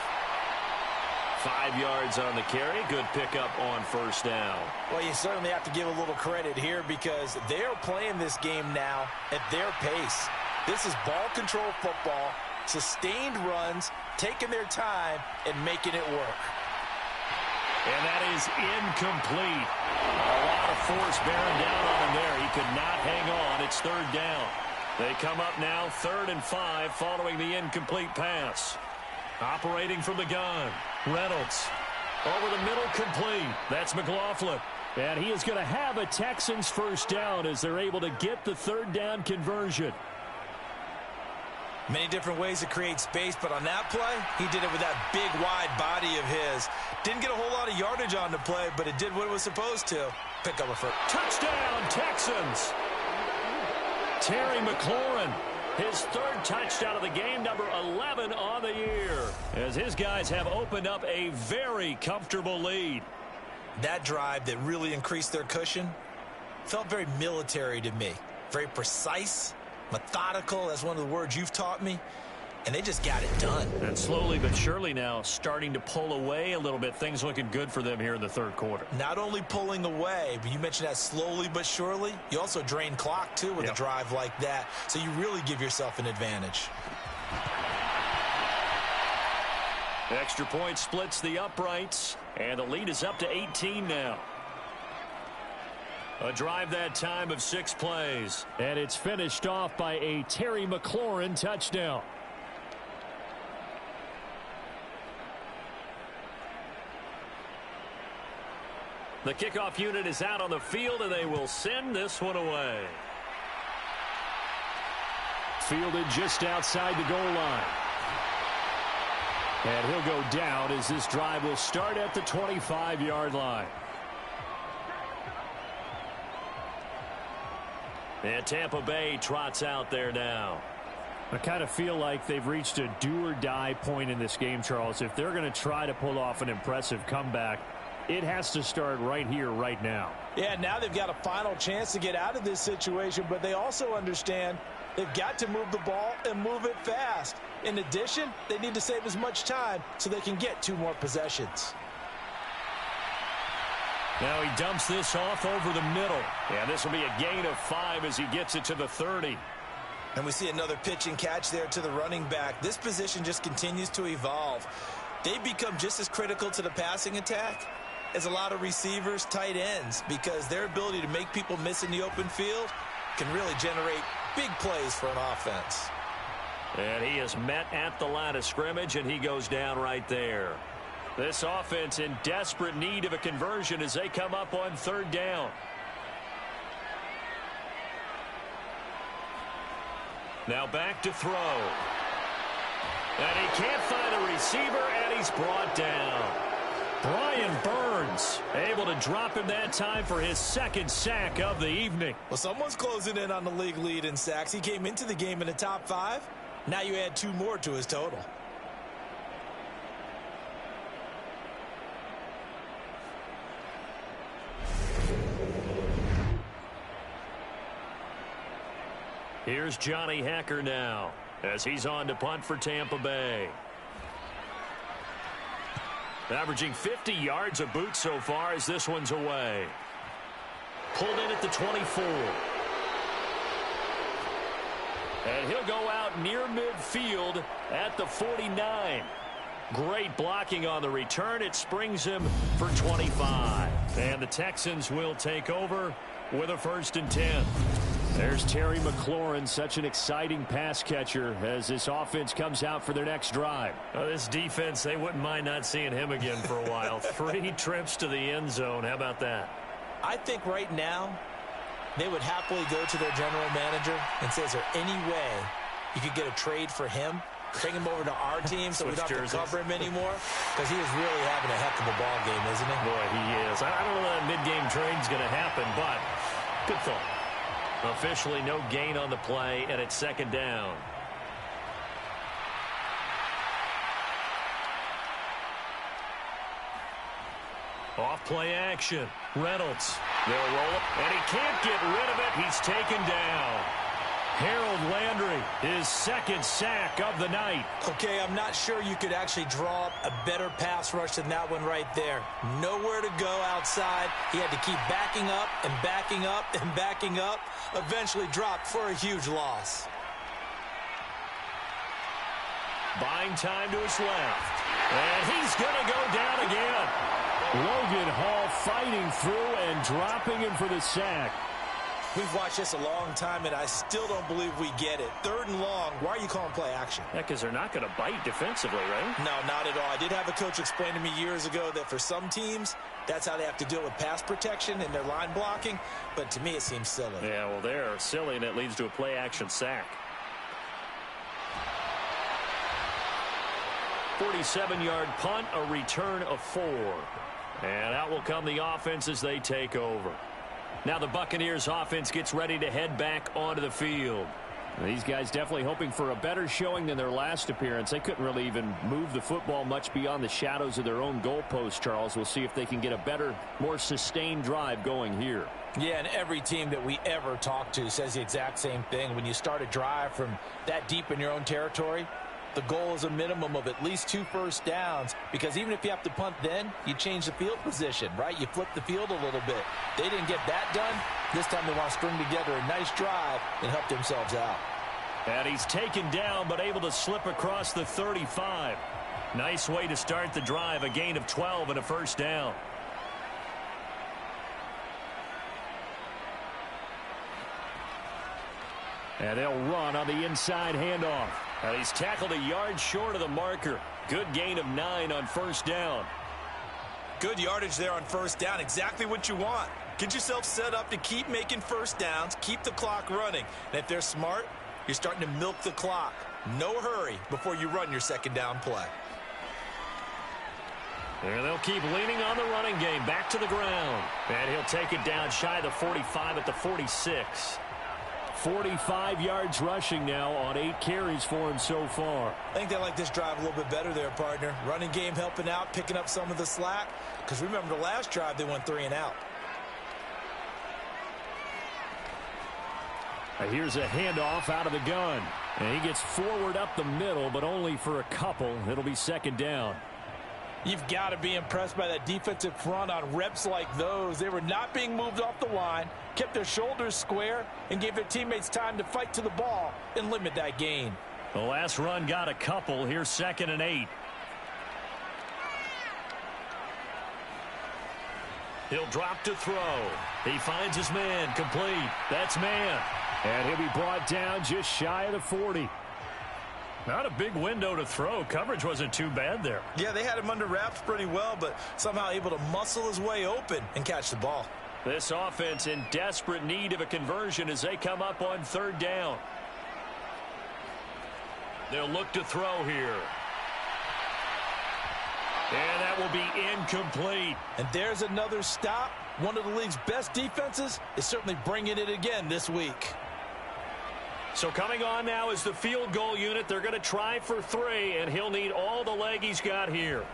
5 yards on the carry. Good pickup on 1st down. Well, you certainly have to give a little credit here because they're playing this game now at their pace. This is ball control football, sustained runs, taking their time, and making it work. And that is incomplete. A lot of force bearing down on him there. He could not hang on. It's third down. They come up now 3rd and 5 following the incomplete pass. Operating from the gun. Reynolds. Over the middle, complete. That's McLaughlin. And he is going to have a Texans first down as they're able to get the third down conversion. Many different ways to create space, but on that play, he did it with that big, wide body of his. Didn't get a whole lot of yardage on the play, but it did what it was supposed to. Pick up a first. Touchdown, Texans. Terry McLaurin, his 3rd touchdown of the game, number 11 on the year, as his guys have opened up a very comfortable lead. That drive that really increased their cushion felt very military to me. Very precise, methodical. That's one of the words you've taught me. And they just got it done. And slowly but surely now starting to pull away a little bit. Things looking good for them here in the 3rd quarter. Not only pulling away, but you mentioned that slowly but surely. You also drain clock, too, with a drive like that. So you really give yourself an advantage. Extra point splits the uprights, and the lead is up to 18 now. A drive that time of 6 plays. And it's finished off by a Terry McLaurin touchdown. The kickoff unit is out on the field, and they will send this one away. Fielded just outside the goal line. And he'll go down as this drive will start at the 25-yard line. And Tampa Bay trots out there now. I kind of feel like they've reached a do-or-die point in this game, Charles. If they're going to try to pull off an impressive comeback, it has to start right here, right now. Yeah, now they've got a final chance to get out of this situation, but they also understand they've got to move the ball and move it fast. In addition, they need to save as much time so they can get 2 more possessions. Now he dumps this off over the middle. And this will be a gain of 5 as he gets it to the 30. And we see another pitch and catch there to the running back. This position just continues to evolve. They become just as critical to the passing attack as a lot of receivers, tight ends, because their ability to make people miss in the open field can really generate big plays for an offense. And he is met at the line of scrimmage, and he goes down right there. This offense in desperate need of a conversion as they come up on 3rd down. Now back to throw. And he can't find a receiver, and he's brought down. Brian Burns able to drop him that time for his 2nd sack of the evening. Well, someone's closing in on the league lead in sacks. He came into the game in the top 5. Now you add 2 more to his total. Here's Johnny Hacker now as he's on to punt for Tampa Bay. Averaging 50 yards a boot so far as this one's away. Pulled in at the 24. And he'll go out near midfield at the 49. Great blocking on the return. It springs him for 25. And the Texans will take over with a 1st and 10. There's Terry McLaurin, such an exciting pass catcher as this offense comes out for their next drive. This defense, they wouldn't mind not seeing him again for a while. 3 trips to the end zone. How about that? I think right now they would happily go to their general manager and say, is there any way you could get a trade for him? Bring him over to our team so we don't have to cover him anymore? Because he is really having a heck of a ball game, isn't he? Boy, he is. I don't know that mid-game trade's going to happen, but good thought. Officially no gain on the play, and it's 2nd down. Off play action. Reynolds. They'll roll it, and he can't get rid of it. He's taken down. Harold Landry, his 2nd sack of the night. Okay, I'm not sure you could actually draw up a better pass rush than that one right there. Nowhere to go outside. He had to keep backing up and backing up and backing up. Eventually dropped for a huge loss. Buying time to his left. And he's going to go down again. Logan Hall fighting through and dropping him for the sack. We've watched this a long time, and I still don't believe we get it. 3rd and long, why are you calling play action? Yeah, because they're not going to bite defensively, right? No, not at all. I did have a coach explain to me years ago that for some teams, that's how they have to deal with pass protection and their line blocking. But to me, it seems silly. Yeah, well, they're silly, and it leads to a play action sack. 47-yard punt, a return of 4. And out will come the offense as they take over. Now the Buccaneers offense gets ready to head back onto the field. These guys definitely hoping for a better showing than their last appearance. They couldn't really even move the football much beyond the shadows of their own goalpost, Charles. We'll see if they can get a better, more sustained drive going here. Yeah, and every team that we ever talk to says the exact same thing. When you start a drive from that deep in your own territory, the goal is a minimum of at least 2 first downs, because even if you have to punt then, you change the field position, right? You flip the field a little bit. They didn't get that done. This time they want to string together a nice drive and help themselves out. And he's taken down but able to slip across the 35. Nice way to start the drive, a gain of 12 and a first down. And they'll run on the inside handoff. And he's tackled a yard short of the marker. Good gain of 9 on first down. Good yardage there on first down. Exactly what you want. Get yourself set up to keep making first downs, keep the clock running. And if they're smart, you're starting to milk the clock. No hurry before you run your second down play. And they'll keep leaning on the running game. Back to the ground. And he'll take it down shy of the 45 at the 46. 45 yards rushing now on 8 carries for him so far. I think they like this drive a little bit better there, partner. Running game helping out, picking up some of the slack. Because remember, the last drive, they went 3 and out. Here's a handoff out of the gun. And he gets forward up the middle, but only for a couple. It'll be second down. You've got to be impressed by that defensive front on reps like those. They were not being moved off the line, kept their shoulders square, and gave their teammates time to fight to the ball and limit that gain. The last run got a couple. Here's 2nd and 8. He'll drop to throw. He finds his man. Complete. That's man. And he'll be brought down just shy of the 40. Not a big window to throw. Coverage wasn't too bad there. Yeah, they had him under wraps pretty well, but somehow able to muscle his way open and catch the ball. This offense in desperate need of a conversion as they come up on 3rd down. They'll look to throw here. And that will be incomplete. And there's another stop. One of the league's best defenses is certainly bringing it again this week. So coming on now is the field goal unit. They're going to try for 3, and he'll need all the leg he's got here.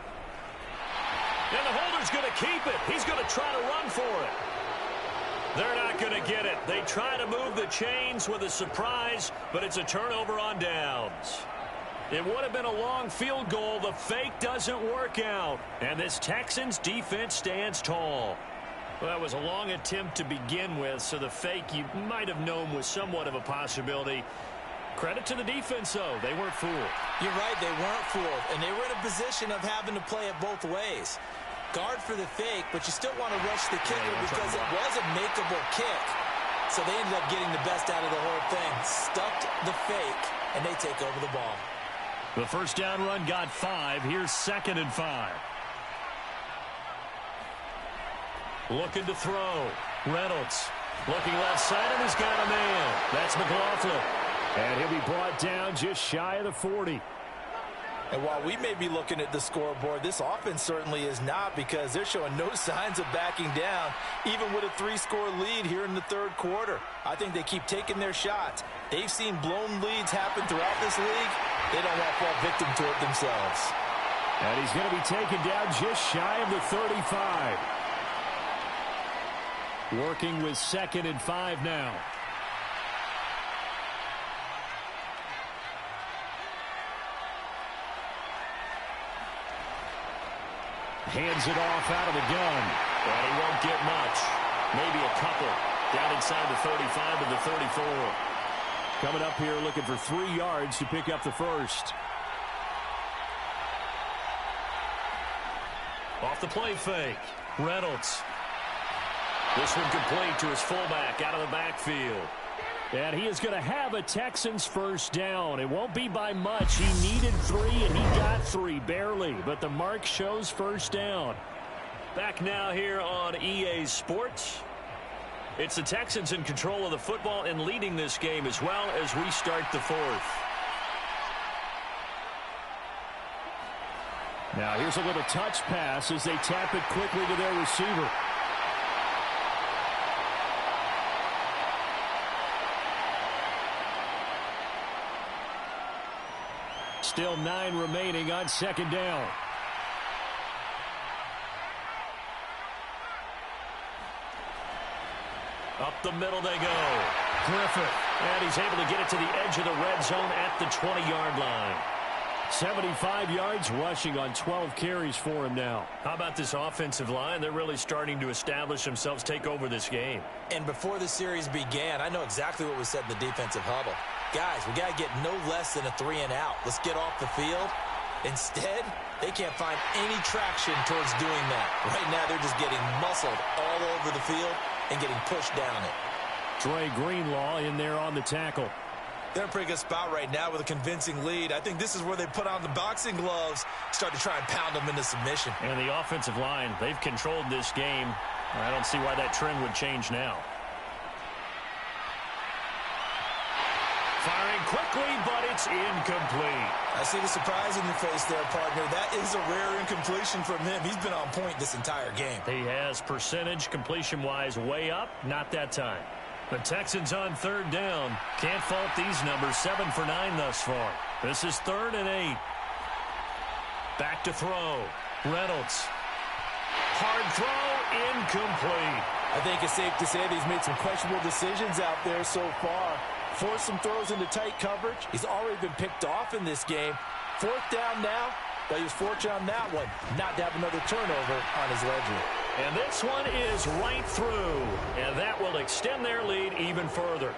And the holder's going to keep it. He's going to try to run for it. They're not going to get it. They try to move the chains with a surprise, but it's a turnover on downs. It would have been a long field goal. The fake doesn't work out, and this Texans defense stands tall. Well, that was a long attempt to begin with, so the fake you might have known was somewhat of a possibility. Credit to the defense, though. They weren't fooled. You're right, they weren't fooled, and they were in a position of having to play it both ways. Guard for the fake, but you still want to rush the kicker because it was a makeable kick. So they ended up getting the best out of the whole thing. Stuffed the fake, and they take over the ball. The first down run got 5. Here's 2nd and 5. Looking to throw. Reynolds looking left side, and he's got a man. That's McLaughlin. And he'll be brought down just shy of the 40. And while we may be looking at the scoreboard, this offense certainly is not, because they're showing no signs of backing down, even with a 3-score lead here in the 3rd quarter. I think they keep taking their shots. They've seen blown leads happen throughout this league. They don't want to fall victim to it themselves. And he's going to be taken down just shy of the 35. Working with 2nd and 5 now. Hands it off out of the gun. And he won't get much. Maybe a couple. Down inside the 35 to the 34. Coming up here looking for 3 yards to pick up the first. Off the play fake. Reynolds. This one complete to his fullback out of the backfield. And he is going to have a Texans first down. It won't be by much. He needed 3, and he got 3, barely. But the mark shows first down. Back now here on EA Sports. It's the Texans in control of the football and leading this game as well as we start the 4th. Now here's a little touch pass as they tap it quickly to their receiver. Still 9 remaining on second down. Up the middle they go. Griffith. And he's able to get it to the edge of the red zone at the 20-yard line. 75 yards rushing on 12 carries for him now. How about this offensive line? They're really starting to establish themselves, take over this game. And before the series began, I know exactly what was said in the defensive huddle. Guys, we got to get no less than a 3 and out. Let's get off the field. Instead, they can't find any traction towards doing that. Right now, they're just getting muscled all over the field and getting pushed down it. Dre Greenlaw in there on the tackle. They're in a pretty good spot right now with a convincing lead. I think this is where they put on the boxing gloves, start to try and pound them into submission. And the offensive line, they've controlled this game. I don't see why that trend would change now. Firing quickly, but it's incomplete. I see the surprise in your face there, partner. That is a rare incompletion from him. He's been on point this entire game. He has percentage completion-wise way up, not that time. The Texans on third down. Can't fault these numbers. 7 for 9 thus far. This is 3rd and 8. Back to throw. Reynolds. Hard throw. Incomplete. I think it's safe to say that he's made some questionable decisions out there so far. Forced some throws into tight coverage. He's already been picked off in this game. 4th down now. But he was fortunate on that one not to have another turnover on his ledger. And this one is right through. And that will extend their lead even further.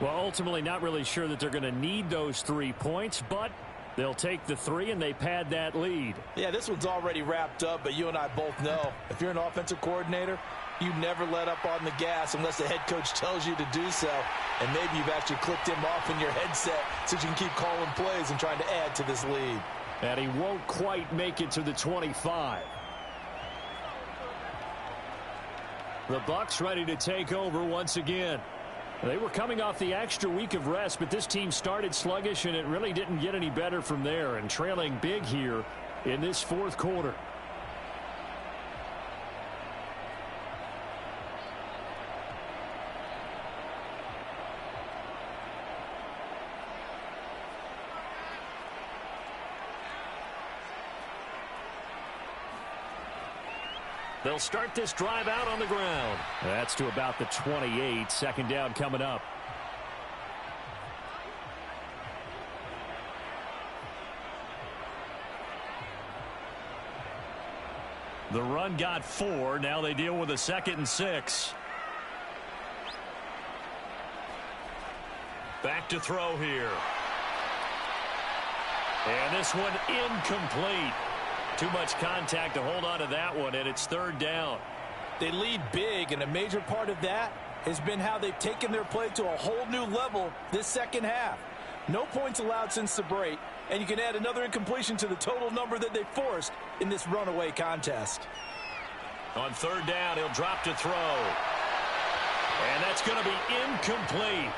Well, ultimately not really sure that they're going to need those 3 points, but they'll take the 3 and they pad that lead. Yeah, this one's already wrapped up, but you and I both know if you're an offensive coordinator, you never let up on the gas unless the head coach tells you to do so. And maybe you've actually clicked him off in your headset so you can keep calling plays and trying to add to this lead. And he won't quite make it to the 25. The Bucs ready to take over once again. They were coming off the extra week of rest, but this team started sluggish, and it really didn't get any better from there, and trailing big here in this 4th quarter. They'll start this drive out on the ground. That's to about the 28. 2nd down coming up. The run got 4. Now they deal with a 2nd and 6. Back to throw here. And this one incomplete. Too much contact to hold on to that one, and it's 3rd down. They lead big, and a major part of that has been how they've taken their play to a whole new level this second half. No points allowed since the break, and you can add another incompletion to the total number that they forced in this runaway contest. On 3rd down, he'll drop to throw. And that's going to be incomplete.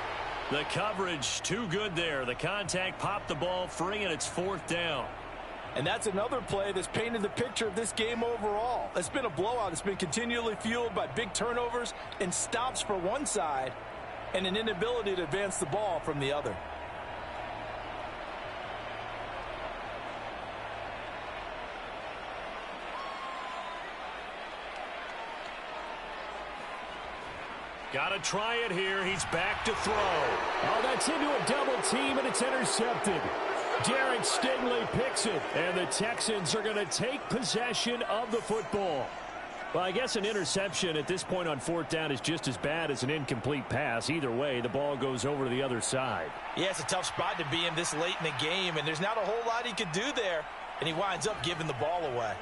The coverage too good there. The contact popped the ball free, and it's 4th down. And that's another play that's painted the picture of this game overall. It's been a blowout. It's been continually fueled by big turnovers and stops for one side and an inability to advance the ball from the other. Got to try it here. He's back to throw. Oh, that's into a double team, and it's intercepted. Derek Stingley picks it, and the Texans are going to take possession of the football. Well, I guess an interception at this point on fourth down is just as bad as an incomplete pass. Either way, the ball goes over to the other side. Yeah, it's a tough spot to be in this late in the game, and there's not a whole lot he could do there, and he winds up giving the ball away.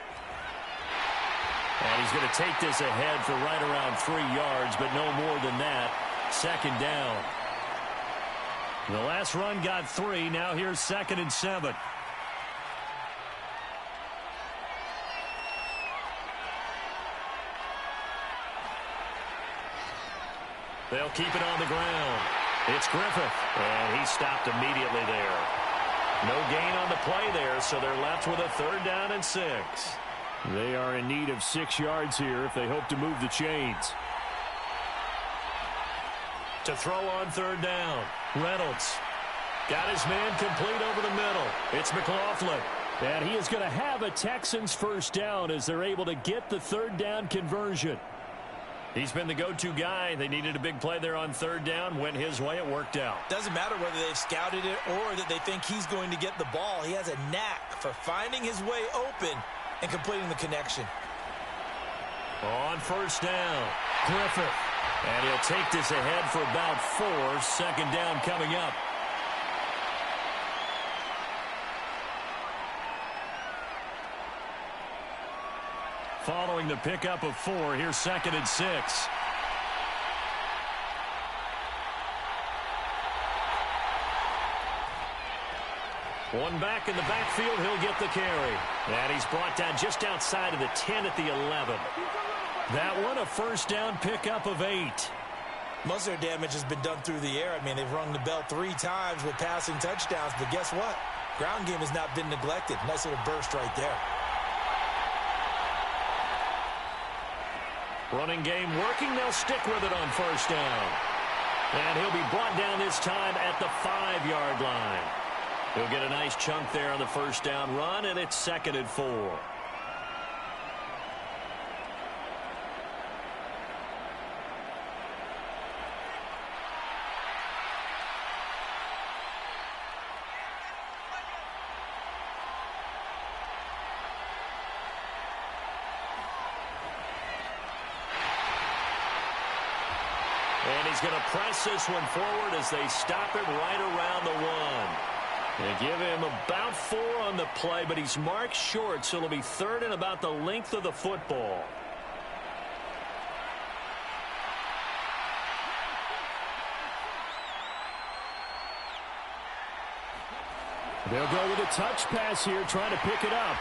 And he's going to take this ahead for right around 3 yards, but no more than that. Second down. The last run got 3. Now here's 2nd and 7. They'll keep it on the ground. It's Griffith, and he stopped immediately there. No gain on the play there, so they're left with a 3rd down and 6. They are in need of 6 yards here if they hope to move the chains. To throw on 3rd down, Reynolds got his man complete over the middle. It's McLaughlin. And he is going to have a Texans 1st down as they're able to get the 3rd down conversion. He's been the go-to guy. They needed a big play there on 3rd down. Went his way. It worked out. Doesn't matter whether they've scouted it or that they think he's going to get the ball. He has a knack for finding his way open and completing the connection. On 1st down, Griffith. And he'll take this ahead for about 4. 2nd down coming up. Following the pickup of 4, here's 2nd and 6. One back in the backfield, he'll get the carry. And he's brought down just outside of the 10 at the 11. That one, a 1st down pickup of 8. Most of their damage has been done through the air. I mean, they've rung the bell 3 times with passing touchdowns, but guess what? Ground game has not been neglected. Nice little burst right there. Running game working. They'll stick with it on 1st down. And he'll be brought down this time at the 5-yard line. He'll get a nice chunk there on the 1st down run, and it's 2nd and 4. And he's going to press this one forward as they stop him right around the 1. They give him about 4 on the play, but he's marked short, so it'll be 3rd and about the length of the football. They'll go with a touch pass here, trying to pick it up.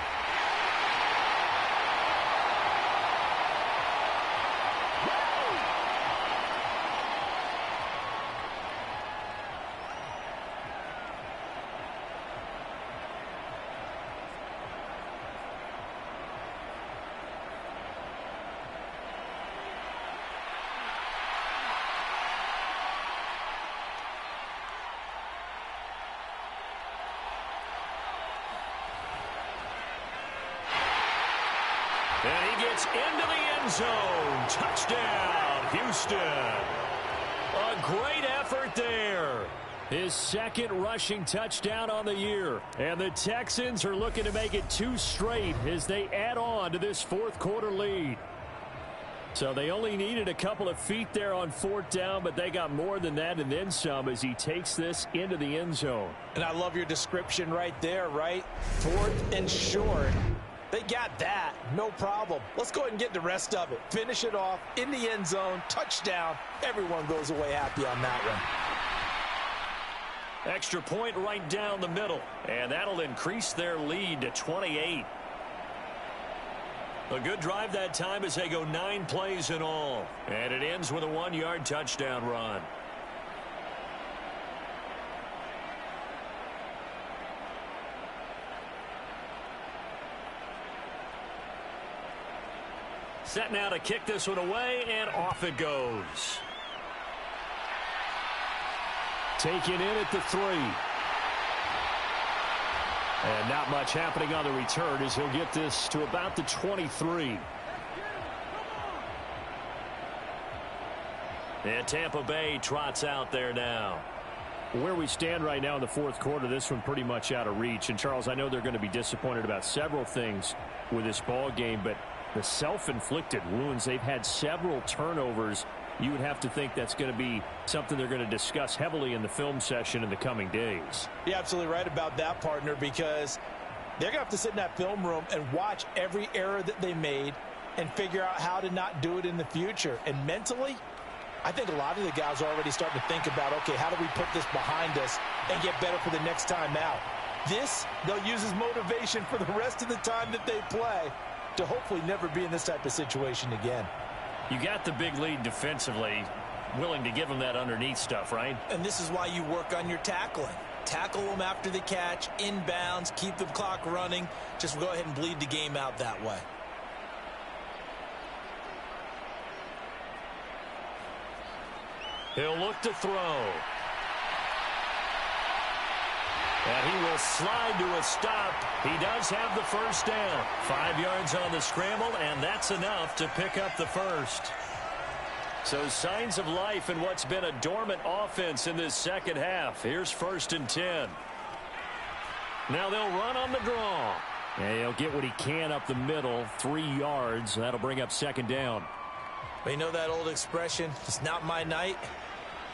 And he gets into the end zone. Touchdown, Houston. A great effort there. His 2nd rushing touchdown on the year. And the Texans are looking to make it 2 straight as they add on to this 4th quarter lead. So they only needed a couple of feet there on 4th down, but they got more than that and then some as he takes this into the end zone. And I love your description right there, right? 4th and short. They got that. No problem. Let's go ahead and get the rest of it. Finish it off in the end zone. Touchdown. Everyone goes away happy on that one. Extra point right down the middle. And that'll increase their lead to 28. A good drive that time as they go 9 plays in all. And it ends with a 1-yard touchdown run. Set now to kick this one away, and off it goes. Taken in at the 3. And not much happening on the return as he'll get this to about the 23. And Tampa Bay trots out there now. Where we stand right now in the 4th quarter, this one pretty much out of reach. And, Charles, I know they're going to be disappointed about several things with this ball game, but the self-inflicted wounds. They've had several turnovers. You would have to think that's going to be something they're going to discuss heavily in the film session in the coming days. You're absolutely right about that, partner, because they're going to have to sit in that film room and watch every error that they made and figure out how to not do it in the future. And mentally, I think a lot of the guys are already starting to think about, okay, how do we put this behind us and get better for the next time out? This, they'll use as motivation for the rest of the time that they play to hopefully never be in this type of situation again. You got the big lead defensively, willing to give them that underneath stuff, right? And this is why you work on your tackling. Tackle them after the catch, inbounds, keep the clock running. Just go ahead and bleed the game out that way. He'll look to throw. And he will slide to a stop. He does have the first down. 5 yards on the scramble, and that's enough to pick up the first. So signs of life in what's been a dormant offense in this second half. Here's 1st and 10. Now they'll run on the draw. And he'll get what he can up the middle, 3 yards. That'll bring up 2nd down. But you know that old expression, it's not my night?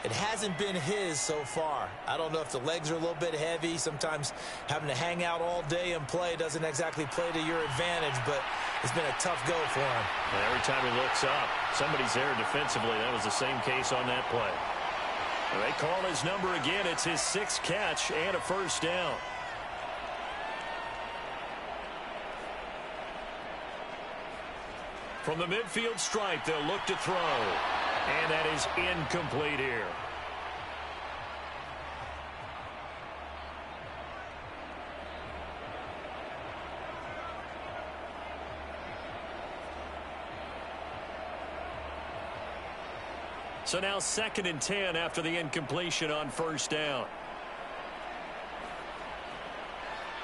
It hasn't been his so far. I don't know if the legs are a little bit heavy. Sometimes having to hang out all day and play doesn't exactly play to your advantage, but it's been a tough go for him. And every time he looks up, somebody's there defensively. That was the same case on that play. And they call his number again. It's his 6th catch and a first down. From the midfield stripe, they'll look to throw. And that is incomplete here. So now 2nd and 10 after the incompletion on first down.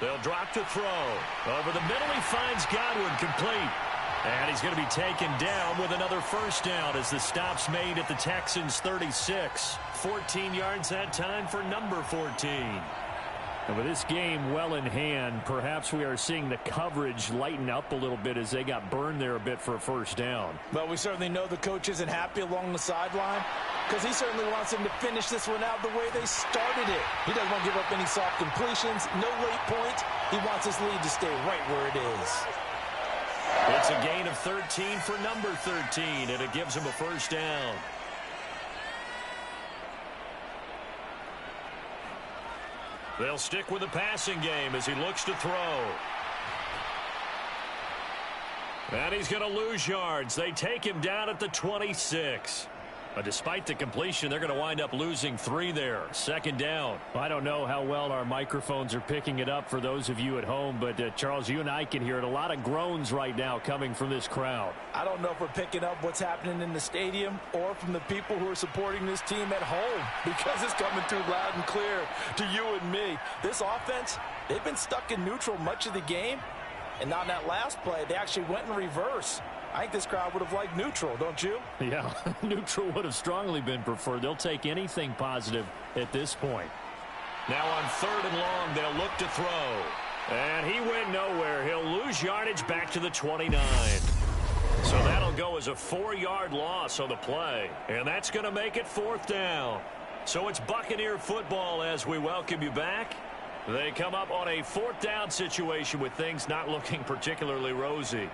They'll drop to throw. Over the middle, he finds Godwin, complete. And he's going to be taken down with another first down as the stop's made at the Texans' 36. 14 yards that time for number 14. And with this game well in hand, perhaps we are seeing the coverage lighten up a little bit as they got burned there a bit for a first down. Well, we certainly know the coach isn't happy along the sideline because he certainly wants them to finish this one out the way they started it. He doesn't want to give up any soft completions, no late points. He wants his lead to stay right where it is. It's a gain of 13 for number 13, and it gives him a first down. They'll stick with the passing game as he looks to throw. And he's going to lose yards. They take him down at the 26. Despite the completion, they're going to wind up losing 3 there. 2nd down. I don't know how well our microphones are picking it up for those of you at home, but Charles, you and I can hear it. A lot of groans right now coming from this crowd. I don't know if we're picking up what's happening in the stadium or from the people who are supporting this team at home because it's coming through loud and clear to you and me. This offense, they've been stuck in neutral much of the game, and on that last play, they actually went in reverse. I think this crowd would have liked neutral, don't you? Yeah, neutral would have strongly been preferred. They'll take anything positive at this point. Now on 3rd and long, they'll look to throw. And he went nowhere. He'll lose yardage back to the 29. So that'll go as a 4-yard loss on the play. And that's going to make it 4th down. So it's Buccaneer football as we welcome you back. They come up on a 4th down situation with things not looking particularly rosy.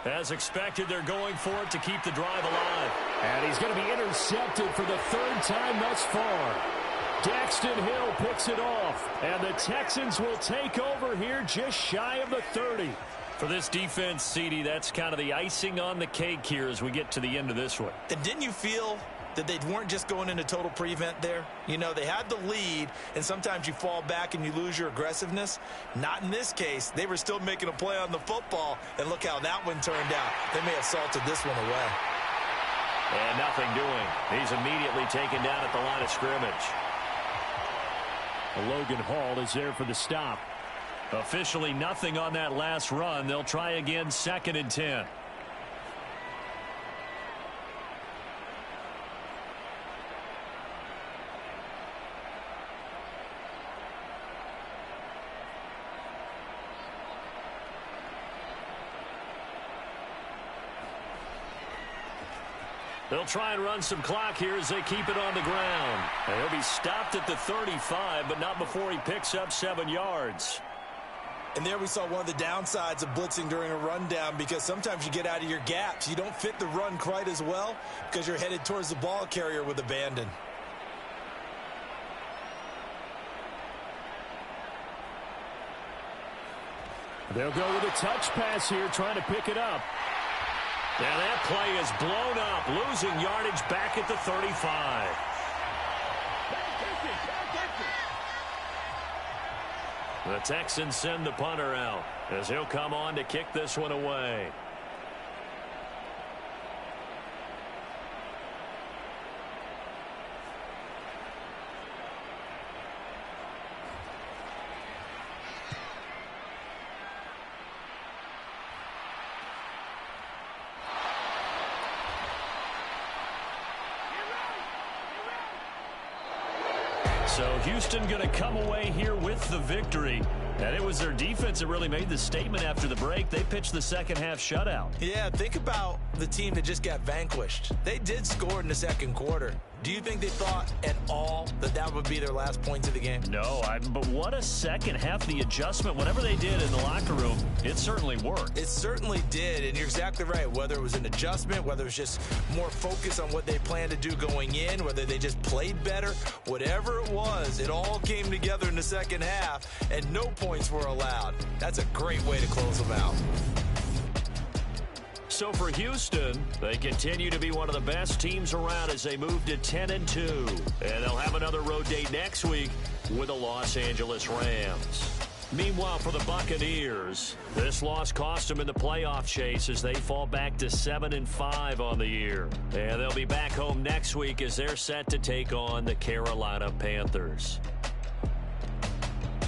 As expected, they're going for it to keep the drive alive. And he's going to be intercepted for the 3rd time thus far. Daxton Hill picks it off. And the Texans will take over here just shy of the 30. For this defense, CD, that's kind of the icing on the cake here as we get to the end of this one. And didn't you feel that they weren't just going into total prevent there? You know, they had the lead, and sometimes you fall back and you lose your aggressiveness. Not in this case. They were still making a play on the football, and look how that one turned out. They may have salted this one away. And nothing doing. He's immediately taken down at the line of scrimmage. Logan Hall is there for the stop. Officially nothing on that last run. They'll try again 2nd and 10. They'll try and run some clock here as they keep it on the ground. And he'll be stopped at the 35, but not before he picks up 7 yards. And there we saw one of the downsides of blitzing during a rundown, because sometimes you get out of your gaps. You don't fit the run quite as well because you're headed towards the ball carrier with abandon. They'll go with a touch pass here, trying to pick it up. And that play is blown up, losing yardage back at the 35. The Texans send the punter out as he'll come on to kick this one away. So Houston going to come away here with the victory. And it was their defense that really made the statement after the break. They pitched the second half shutout. Yeah, think about the team that just got vanquished. They did score in the second quarter. Do you think they thought at all that that would be their last points of the game? No, but what a second half. The adjustment, whatever they did in the locker room, it certainly worked. It certainly did, and you're exactly right. Whether it was an adjustment, whether it was just more focus on what they planned to do going in, whether they just played better, whatever it was, it all came together in the second half, and no points were allowed. That's a great way to close them out. So for Houston, they continue to be one of the best teams around as they move to 10-2. And they'll have another road date next week with the Los Angeles Rams. Meanwhile, for the Buccaneers, this loss cost them in the playoff chase as they fall back to 7-5 on the year. And they'll be back home next week as they're set to take on the Carolina Panthers.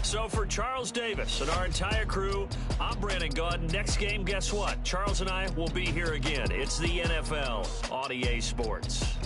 So for Charles Davis and our entire crew, I'm Brandon Gaudin. Next game, guess what? Charles and I will be here again. It's the NFL on EA Sports.